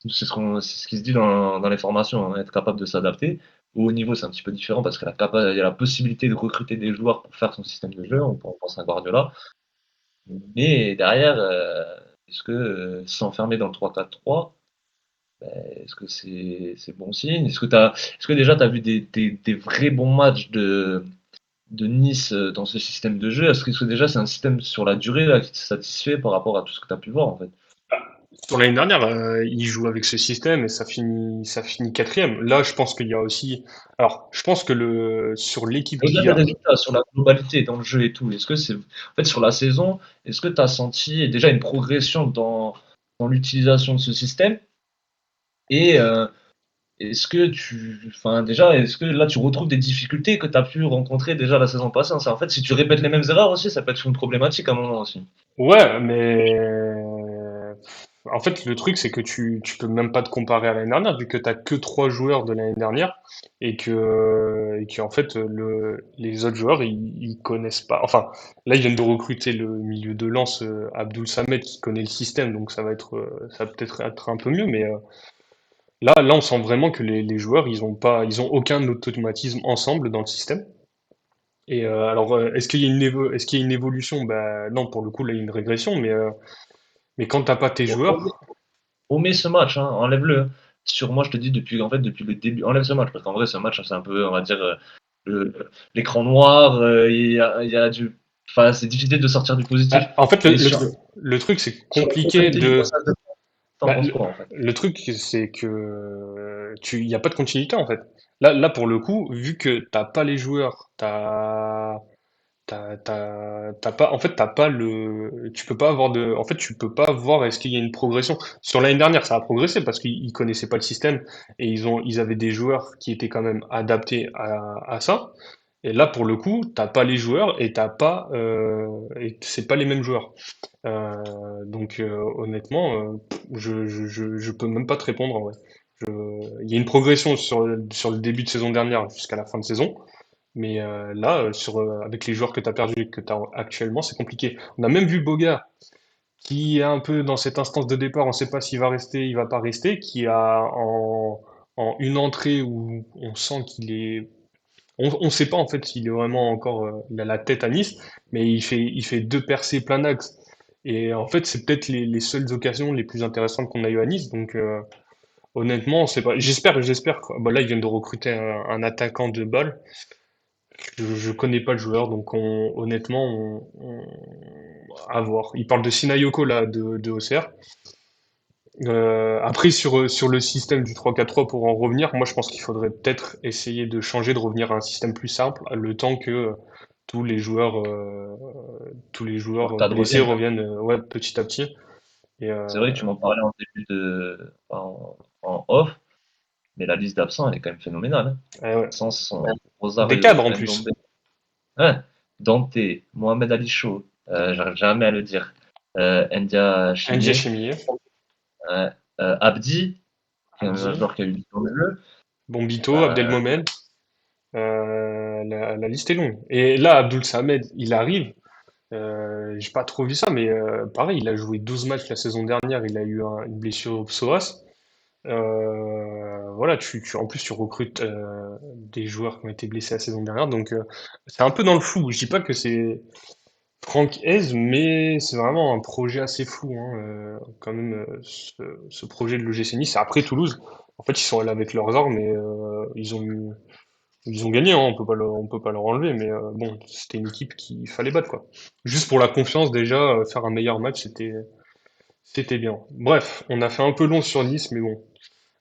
C'est ce qui se dit dans les formations, hein, être capable de s'adapter. Au haut niveau, c'est un petit peu différent parce qu'il y a la possibilité de recruter des joueurs pour faire son système de jeu. On pense à Guardiola. Mais derrière, est-ce que s'enfermer dans le 3-4-3, est-ce que c'est bon signe? Est-ce que déjà tu as vu des vrais bons matchs de Nice dans ce système de jeu? Est-ce que déjà c'est un système sur la durée là, qui te satisfait par rapport à tout ce que tu as pu voir en fait? Sur l'année dernière, ils jouent avec ce système et ça finit quatrième. Là, je pense qu'il y a aussi, alors, je pense que sur l'équipe qu'il Au-delà y des a, résultats, sur la globalité dans le jeu et tout, en fait, sur la saison, est-ce que tu as senti déjà une progression dans l'utilisation de ce système? Et est-ce que là tu retrouves des difficultés que tu as pu rencontrer déjà la saison passée, hein? En fait, si tu répètes les mêmes erreurs aussi, ça peut être une problématique à un moment aussi. ouais, mais en fait, le truc, c'est que tu peux même pas te comparer à l'année dernière, vu que t'as que trois joueurs de l'année dernière, et que en fait, les autres joueurs, ils connaissent pas. Enfin, là, ils viennent de recruter le milieu de lance, Abdoul Samed, qui connaît le système, donc ça va peut-être être un peu mieux, mais là, on sent vraiment que les joueurs, ils ont aucun automatisme ensemble dans le système. Et alors, est-ce qu'il y a une évolution? Bah non, pour le coup, là, il y a une régression, mais quand t'as pas tes joueurs, Omets ce match, hein, enlève-le, hein. Moi, je te dis depuis le début, enlève ce match, parce qu'en vrai, ce match, c'est un peu, on va dire, l'écran noir, il y a enfin, c'est difficile de sortir du positif. en fait, Mais le truc, c'est sur le compliqué momentum du de. passage de t'en Bah, penses quoi, en fait? le truc, c'est que il y a pas de continuité en fait. Là, pour le coup, vu que t'as pas les joueurs, t'as pas, en fait, t'as pas tu peux pas avoir en fait, tu peux pas voir est-ce qu'il y a une progression. Sur l'année dernière, ça a progressé parce qu'ils connaissaient pas le système et ils avaient des joueurs qui étaient quand même adaptés à ça. Et là, pour le coup, t'as pas les joueurs et et c'est pas les mêmes joueurs. Donc, honnêtement, je peux même pas te répondre en vrai. Il y a une progression sur le début de saison dernière jusqu'à la fin de saison. Mais là, avec les joueurs que tu as perdus et que tu as actuellement, c'est compliqué. On a même vu Boga, qui est un peu dans cette instance de départ, on ne sait pas s'il va rester, il va pas rester, qui a en une entrée où on sent qu'il est. On ne sait pas en fait s'il est vraiment encore. Il a la tête à Nice, mais il fait deux percées plein axe. Et en fait, c'est peut-être les seules occasions les plus intéressantes qu'on a eues à Nice. Donc, honnêtement, on sait pas. J'espère. Quoi. Bah, là, ils viennent de recruter un attaquant de balle. Je connais pas le joueur, donc honnêtement, à voir. Il parle de Sinayoko là, de OCR. Après, sur le système du 3-4-3, pour en revenir, moi je pense qu'il faudrait peut-être essayer de changer, de revenir à un système plus simple, le temps que tous les joueurs, euh, tous les Pour le joueurs cadre blessés revienne. reviennent ouais, petit à petit. Et C'est vrai que tu m'en parlais en début en off, mais la liste d'absents, elle est quand même phénoménale, hein. ouais. Sans Des Rosario, cadres en Ndombele, plus. ouais, Dante, Mohamed Ali Chaud, j'arrive jamais à le dire, Ndia Ndiaye Chimier, Chemillé, ouais, Abdi, qui est un Abdi, joueur qui a eu du temps de jeu. Bombito, Euh, Abdelmomen. La liste est longue. Et là, Abdoul Samed, il arrive. J'ai pas trop vu ça, mais pareil, il a joué 12 matchs la saison dernière, il a eu une blessure au psoas. Voilà, en plus tu recrutes des joueurs qui ont été blessés la saison dernière, donc c'est un peu dans le flou. Je dis pas que c'est Franck Hez, mais c'est vraiment un projet assez fou, hein, quand même, ce projet de l'OGC Nice. C'est après Toulouse. En fait, ils sont allés avec leurs armes et ils ont gagné, hein, on peut pas leur enlever, mais bon, c'était une équipe qu'il fallait battre, quoi. Juste pour la confiance, déjà, faire un meilleur match, c'était bien. Bref, on a fait un peu long sur Nice, mais bon,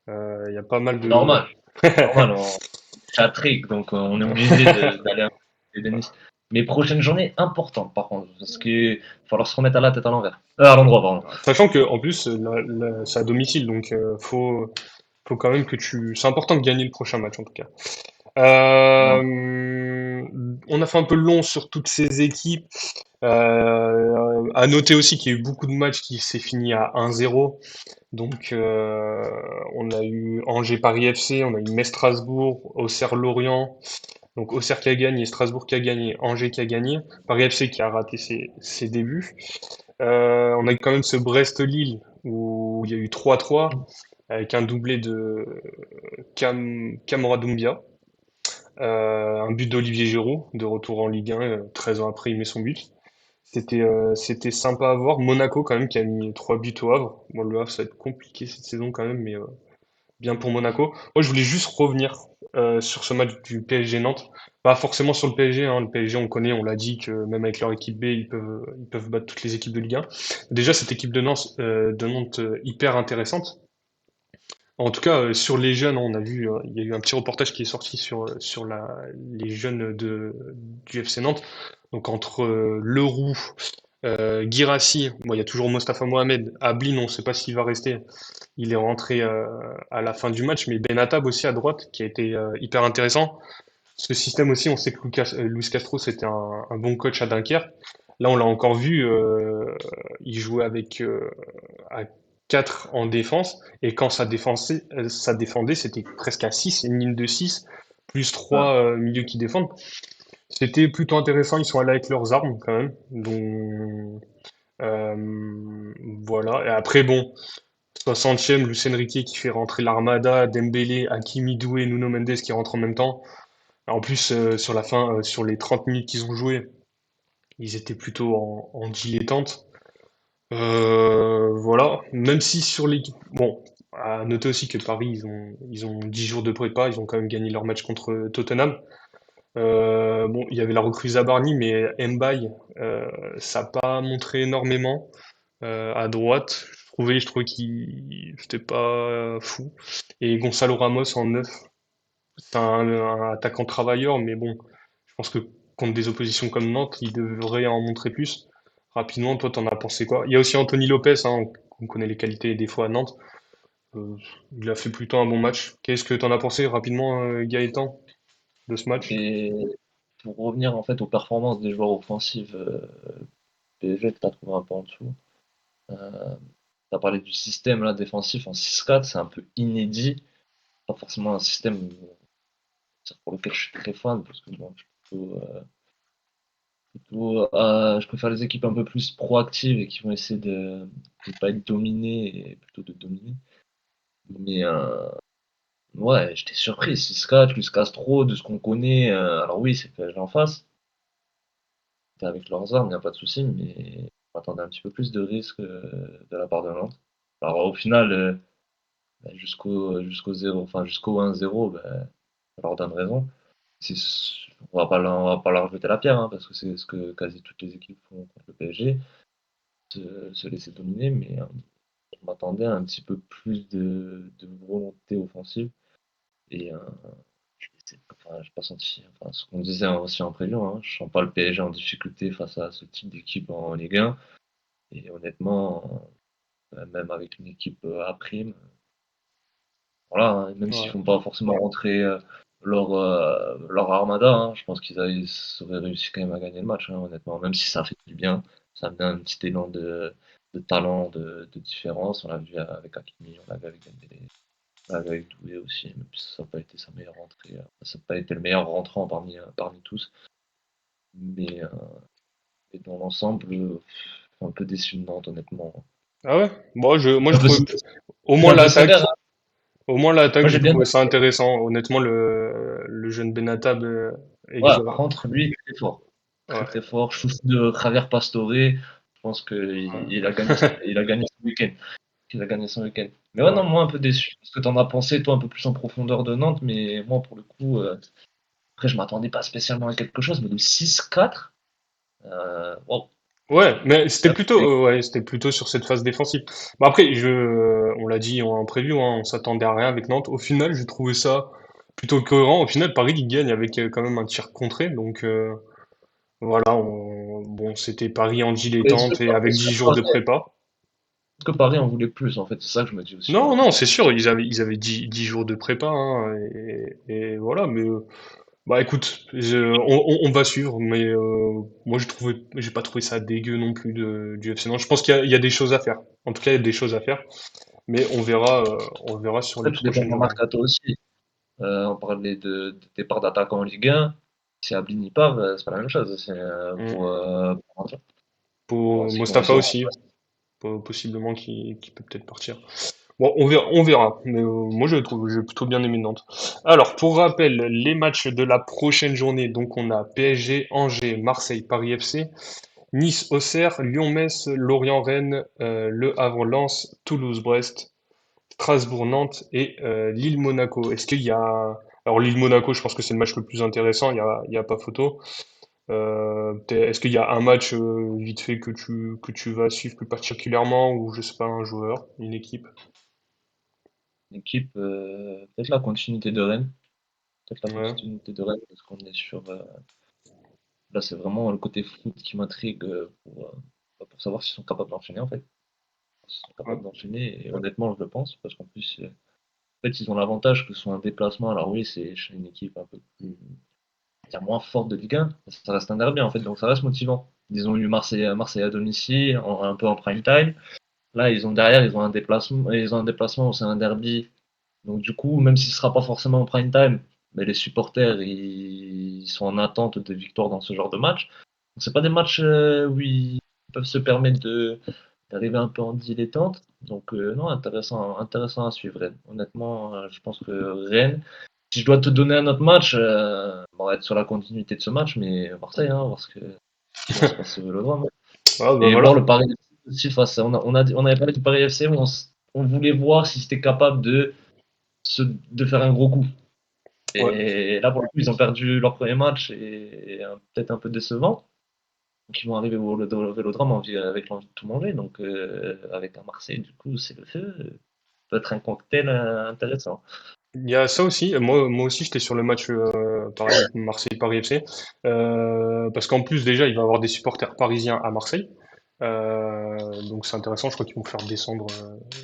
il y a pas mal c'est de. normal, normal, on chatrique, donc on est obligé d'aller un peu de Nice. Mais prochaine journée importante par contre, parce qu'il va falloir se remettre à la tête à l'envers. À l'endroit, pardon. Sachant que, en plus, c'est à domicile, donc faut quand même c'est important de gagner le prochain match, en tout cas. On a fait un peu long sur toutes ces équipes. À noter aussi qu'il y a eu beaucoup de matchs qui s'est fini à 1-0. Donc, on a eu Angers-Paris FC, on a eu Metz-Strasbourg, Auxerre-Lorient. Donc, Auxerre qui a gagné, Strasbourg qui a gagné, Angers qui a gagné, Paris FC qui a raté ses débuts. On a eu quand même ce Brest-Lille où il y a eu 3-3 avec un doublé de Camara Doumbia. Un but d'Olivier Giroud, de retour en Ligue 1, 13 ans après, il met son but. C'était sympa à voir. Monaco, quand même, qui a mis 3 buts au Havre. Bon, le Havre, ça va être compliqué cette saison, quand même, mais bien pour Monaco. Moi, je voulais juste revenir sur ce match du PSG Nantes. Pas forcément sur le PSG, hein. Le PSG, on connaît, on l'a dit que même avec leur équipe B, ils peuvent battre toutes les équipes de Ligue 1. Déjà, cette équipe de Nantes hyper intéressante. En tout cas, sur les jeunes, on a vu, il y a eu un petit reportage qui est sorti sur les jeunes du FC Nantes. Donc entre Leroux, Guirassy, bon, il y a toujours Mostafa Mohamed, Ablin, on ne sait pas s'il va rester. Il est rentré à la fin du match, mais Benatab aussi à droite, qui a été hyper intéressant. Ce système aussi, on sait que Luis Castro, c'était un bon coach à Dunkerque. Là, on l'a encore vu, il jouait à 4 en défense, et quand ça défendait, c'était presque à 6, une ligne de 6 plus Ouais. 3 milieux qui défendent. C'était plutôt intéressant, ils sont allés avec leurs armes quand même. Donc, voilà. Et après, bon, 60e, Luis Enrique qui fait rentrer l'Armada, Dembélé, Hakimi Doué, Nuno Mendes qui rentrent en même temps. En plus, sur la fin, sur les 30 minutes qu'ils ont joué, ils étaient plutôt en dilettante. Voilà. Même si sur les... Bon, à noter aussi que Paris, ils ont 10 jours de prépa, ils ont quand même gagné leur match contre Tottenham. Bon, il y avait la recrue Zabarni, mais Mbaye, ça n'a pas montré énormément à droite. Je trouvais qu'il c'était pas fou. Et Gonzalo Ramos en neuf, c'est un attaquant travailleur, mais bon, je pense que contre des oppositions comme Nantes, il devrait en montrer plus. Rapidement, toi, t'en as pensé quoi? Il y a aussi Anthony Lopez, hein, on connaît les qualités et défauts à Nantes. Euh, il a fait plutôt un bon match. Qu'est-ce que t'en as pensé rapidement, Gaëtan, de ce match? Et pour revenir en fait aux performances des joueurs offensifs PSG que tu as trouvé un peu en dessous, tu as parlé du système là, défensif en 6-4, c'est un peu inédit. Pas forcément un système pour lequel je suis très fan, parce que bon, je préfère les équipes un peu plus proactives et qui vont essayer de ne pas être dominées et plutôt de dominer. Mais ouais, j'étais surpris. 6-4, Luis Castro, de ce qu'on connaît. Alors oui, c'est PSG en face. C'était avec leurs armes, il n'y a pas de souci, mais on attendait un petit peu plus de risques de la part de Nantes. Alors au final, bah, jusqu'au 0, enfin jusqu'au 1-0, bah, ça leur donne raison. C'est- on va pas leur jeter la pierre, hein, parce que c'est ce que quasi toutes les équipes font contre le PSG, se laisser dominer, mais je m'attendais à un petit peu plus de volonté offensive. Et j'ai pas senti, enfin, ce qu'on disait aussi en preview, hein, je sens pas le PSG en difficulté face à ce type d'équipe en Ligue 1. Et honnêtement, même avec une équipe à prime, voilà, hein, même s'ils Ouais. font pas forcément rentrer leur armada, hein, je pense qu'ils auraient réussi quand même à gagner le match, hein, honnêtement. Même si ça fait du bien, ça met un petit élan de talent, de différence. On l'a vu avec Hakimi, on l'a vu avec Dembélé, on l'a vu avec Doué aussi, même si ça n'a pas été sa meilleure rentrée. Ça n'a pas été le meilleur rentrant parmi tous. Mais, dans l'ensemble, un peu déçu de Nantes, honnêtement. Ah ouais? Moi, je Un peu, trouvais, au c'est moins un peu sévère, l'attaque, hein. Moi j'ai j'ai bien. trouvé ça intéressant. Honnêtement, le jeune Benatab et Ouais, par contre, lui, il est très fort. Très Ouais, très fort. Chouchou de Javier Pastore. Je pense qu'il ouais, il a gagné, il a gagné son week-end. Il a gagné son week-end. Mais ouais, non, ouais. moi un peu déçu. Ce que t'en as pensé, toi, un peu plus en profondeur de Nantes, mais moi, pour le coup, après, je m'attendais pas spécialement à quelque chose, mais de 6-4, wow, Ouais, mais c'est assez. c'était plutôt sur cette phase défensive. Bah après, on l'a dit en preview, hein, on s'attendait à rien avec Nantes. Au final, j'ai trouvé ça plutôt cohérent. Au final, Paris, il gagne avec quand même un tir contré. Donc, voilà, bon, c'était Paris en dilettante et avec 10 jours de prépa. Est-ce que Paris en voulait plus, en fait? C'est ça que je me dis aussi, Non, hein. non, c'est sûr, ils avaient 10 jours de prépa, hein, et voilà, mais bah écoute, on va suivre, mais moi j'ai pas trouvé ça dégueu non plus du FC Nantes. Je pense qu'il y a des choses à faire. En tout cas, il y a des choses à faire, mais on verra sur les Après, tout dépend de prochaines ton journées. mercato aussi. On parlait de départ d'attaquant en Ligue 1. Si Ablin y part, c'est pas la même chose. C'est Mm. pour Nantes. Bon, c'est qu'on Mostafa reste. aussi, possiblement qui peut peut-être partir. Bon, on verra. Mais moi, j'ai plutôt bien aimé Nantes. Alors, pour rappel, les matchs de la prochaine journée. Donc, on a PSG, Angers, Marseille, Paris FC, Nice, Auxerre, Lyon, Metz, Lorient, Rennes, Le Havre, Lens, Toulouse, Brest, Strasbourg, Nantes et Lille, Monaco. Est-ce qu'il y a... Alors, Lille, Monaco, je pense que c'est le match le plus intéressant. Il y a pas photo. Est-ce qu'il y a un match vite fait que tu vas suivre plus particulièrement ou je sais pas, un joueur, une équipe? Une équipe, peut-être la continuité de Rennes. Peut-être la Ouais. continuité de Rennes, parce qu'on est sur. Là, c'est vraiment le côté foot qui m'intrigue pour savoir s'ils sont capables d'enchaîner, en fait. S'ils sont Ouais. capables d'enchaîner, et honnêtement, je le pense, parce qu'en plus, en fait, ils ont l'avantage que ce soit un déplacement. Alors, oui, c'est chez une équipe un peu plus. C'est moins forte de Ligue 1, ça reste un derby, en fait, donc ça reste motivant. Ils ont eu Marseille à domicile, un peu en prime time. Là, ils ont derrière, ils ont un déplacement où c'est un derby. Donc du coup, même si ce ne sera pas forcément en prime time, mais les supporters ils sont en attente de victoire dans ce genre de match. Donc c'est pas des matchs où ils peuvent se permettre d'arriver un peu en dilettante. Donc non, intéressant à suivre Rennes. Honnêtement, je pense que Rennes, si je dois te donner un autre match, on va être sur la continuité de ce match, mais Marseille, hein, parce que ce qui va se passer au Vélodrome. Ah bah Et voir voilà. le Paris FC aussi face à, on avait parlé du Paris FC, où on voulait voir si c'était capable de faire un gros coup. Ouais. Et là, pour le coup, ils ont perdu leur premier match et peut-être un peu décevant. Donc, ils vont arriver au Vélodrome avec l'envie de tout manger. Donc, avec un Marseille, du coup, c'est le feu. Ça peut être un cocktail intéressant. Il y a ça aussi. Moi aussi, j'étais sur le match pareil, Marseille-Paris FC. Parce qu'en plus, déjà, il va y avoir des supporters parisiens à Marseille. Donc c'est intéressant. Je crois qu'ils vont faire descendre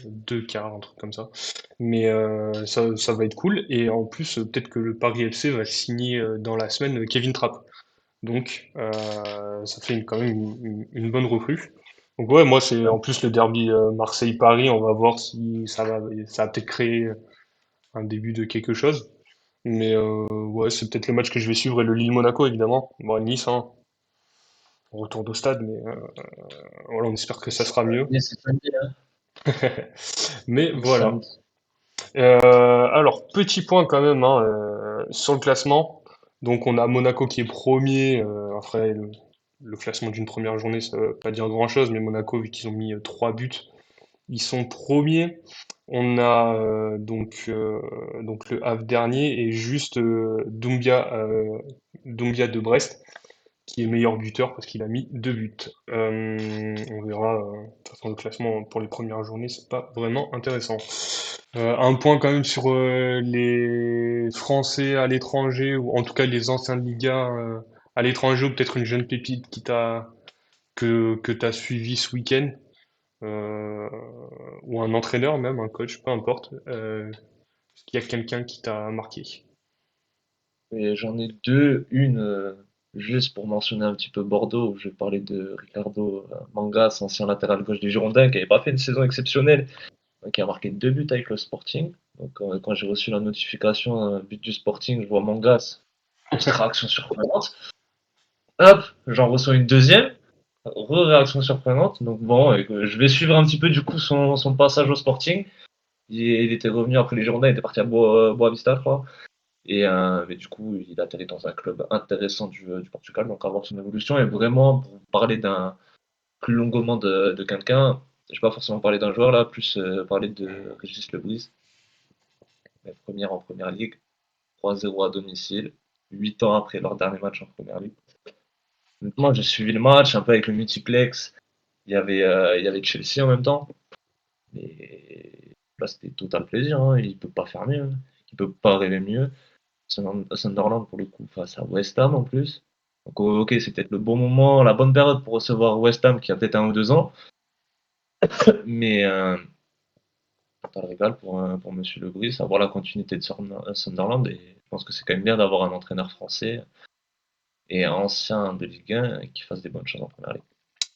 deux cars, un truc comme ça. Mais ça va être cool. Et en plus, peut-être que le Paris FC va signer dans la semaine Kevin Trapp. Donc ça fait quand même une bonne recrue. Donc ouais, moi c'est en plus le derby Marseille-Paris. On va voir si ça va peut-être créer un début de quelque chose. Mais ouais, c'est peut-être le match que je vais suivre et le Lille-Monaco évidemment. Bon, Nice, hein, on retourne au stade, mais voilà, on espère que ça sera mieux. C'est samedi, hein. Mais C'est voilà. samedi. Alors, petit point quand même hein, sur le classement. Donc, on a Monaco qui est premier. Après, le classement d'une première journée, ça veut pas dire grand-chose, mais Monaco, vu qu'ils ont mis 3 buts, ils sont premiers. On a donc le Havre dernier et juste Doumbia de Brest qui est meilleur buteur parce qu'il a mis 2 buts. On verra. De toute façon, le classement pour les premières journées, c'est pas vraiment intéressant. Un point quand même sur les Français à l'étranger ou en tout cas les anciens de Liga à l'étranger ou peut-être une jeune pépite que t'as suivi ce week-end euh, ou un entraîneur même, un coach, peu importe. Est-ce qu'il y a quelqu'un qui t'a marqué? Et j'en ai deux. Une, juste pour mentionner un petit peu Bordeaux, où je vais parler de Ricardo Mangas, ancien latéral gauche du Girondin, qui n'avait pas fait une saison exceptionnelle, qui a marqué 2 buts avec le Sporting. Donc, quand j'ai reçu la notification, but du Sporting, je vois Mangas, grosse réaction surprenante. Hop, j'en reçois une deuxième, réaction surprenante. Donc bon, je vais suivre un petit peu du coup son passage au Sporting. Il était revenu après les Girondins, il était parti à Boavista, je crois. Mais du coup, il a atterri dans un club intéressant du Portugal, donc à voir son évolution. Et vraiment, pour parler d'un plus longuement de quelqu'un, je ne vais pas forcément parler d'un joueur là, plus parler de Régis Lebris, la première en première ligue, 3-0 à domicile, 8 ans après leur dernier match en première ligue. Honnêtement, j'ai suivi le match un peu avec le multiplex. Il y avait Chelsea en même temps. Et là, c'était total plaisir, hein. Il ne peut pas faire mieux, hein. Il ne peut pas rêver mieux. Sunderland, pour le coup, face à West Ham en plus. Donc, ok, c'est peut-être le bon moment, la bonne période pour recevoir West Ham qui a peut-être 1 ou 2 ans. Mais total régal pour Monsieur Lebris, avoir la continuité de Sunderland. Et je pense que c'est quand même bien d'avoir un entraîneur français et un ancien de Ligue 1 qui fasse des bonnes choses en première ligue.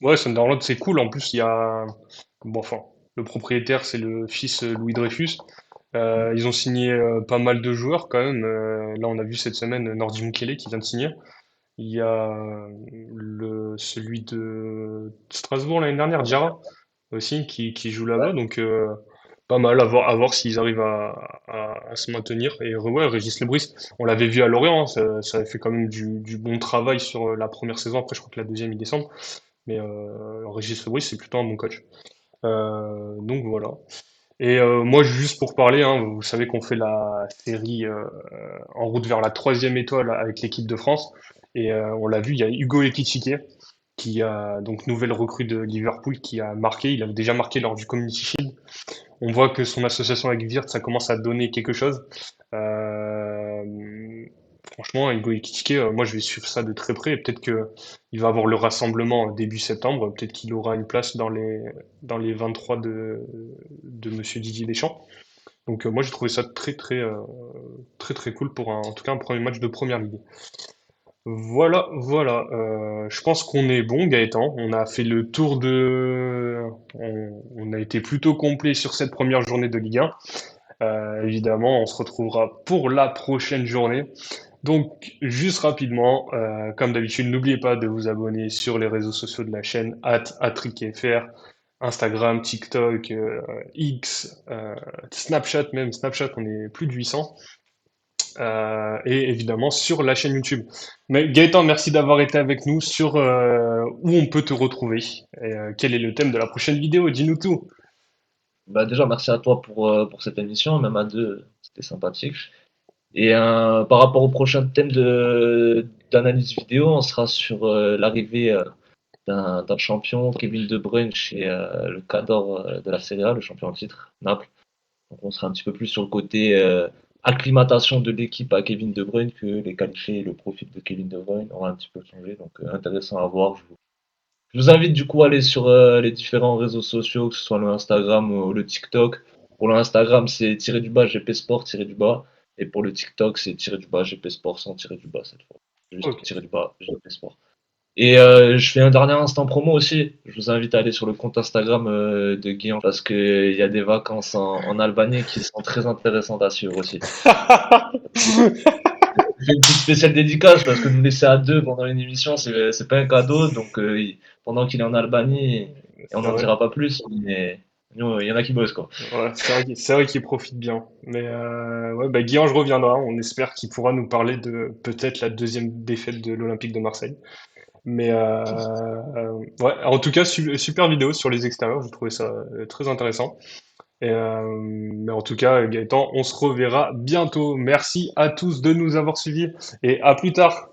Ouais, Sunderland, c'est cool. En plus, il y a bon, enfin, le propriétaire, c'est le fils Louis Dreyfus. Ils ont signé pas mal de joueurs quand même. Là, on a vu cette semaine Nordi Mukele qui vient de signer. Il y a celui de Strasbourg l'année dernière, Diarra, aussi, qui joue là-bas. Ouais. Donc, pas mal à voir s'ils arrivent à se maintenir. Et ouais, Régis Lebris, on l'avait vu à Lorient, hein, ça avait fait quand même du bon travail sur la première saison. Après, je crois que la deuxième, il descend. Mais Régis Lebris, c'est plutôt un bon coach. Donc voilà. Et moi, juste pour parler, hein, vous savez qu'on fait la série en route vers la troisième étoile avec l'équipe de France. Et on l'a vu, il y a Hugo Ekitike, qui a donc nouvelle recrue de Liverpool, qui a marqué. Il avait déjà marqué lors du Community Shield. On voit que son association avec Wirtz, ça commence à donner quelque chose. Franchement, Hugo Ekitike, moi je vais suivre ça de très près. Et peut-être que il va avoir le rassemblement début septembre. Peut-être qu'il aura une place dans les 23 de Monsieur Didier Deschamps. Donc moi j'ai trouvé ça très cool pour en tout cas un premier match de première ligue. Voilà. Je pense qu'on est bon, Gaëtan. On a fait le tour on a été plutôt complet sur cette première journée de Ligue 1. Évidemment, on se retrouvera pour la prochaine journée. Donc, juste rapidement, comme d'habitude, n'oubliez pas de vous abonner sur les réseaux sociaux de la chaîne @atrickfr, Instagram, TikTok, X, Snapchat même. Snapchat, on est plus de 800. Et évidemment sur la chaîne YouTube. Mais Gaëtan, merci d'avoir été avec nous sur où on peut te retrouver. Et, quel est le thème de la prochaine vidéo? Dis-nous tout. Bah, déjà, merci à toi pour cette émission, même à deux, c'était sympathique. Et par rapport au prochain thème d'analyse vidéo, on sera sur l'arrivée d'un champion, Kevin De Bruyne, chez le Cador de la Serie A, le champion en titre, Naples. Donc on sera un petit peu plus sur le côté acclimatation de l'équipe à Kevin De Bruyne, que les qualités et le profil de Kevin De Bruyne aura un petit peu changé. Donc intéressant à voir. Je vous invite du coup à aller sur les différents réseaux sociaux, que ce soit le Instagram ou le TikTok. Pour l'Instagram, c'est tiré du bas GP Sport tiré du bas. Et pour le TikTok, c'est tiré du bas GP Sport sans tirer du bas cette fois. Juste Ok. tiré du bas GP Sport. Et je fais un dernier instant promo aussi. Je vous invite à aller sur le compte Instagram de Guillaume parce qu'il y a des vacances en Albanie qui sont très intéressantes à suivre aussi. Je fais une petite spéciale dédicace parce que nous laisser à deux pendant une émission, c'est pas un cadeau. Donc pendant qu'il est en Albanie, et on C'est n'en vrai. dira pas plus, mais nous, il y en a qui bossent quoi. Ouais, c'est vrai qu'il profite bien. Mais ouais, bah, Guy-Ange reviendra. On espère qu'il pourra nous parler de peut-être la deuxième défaite de l'Olympique de Marseille. Mais ouais, en tout cas, super vidéo sur les extérieurs. J'ai trouvé ça très intéressant. Et, mais en tout cas, Gaëtan, on se reverra bientôt. Merci à tous de nous avoir suivis et à plus tard.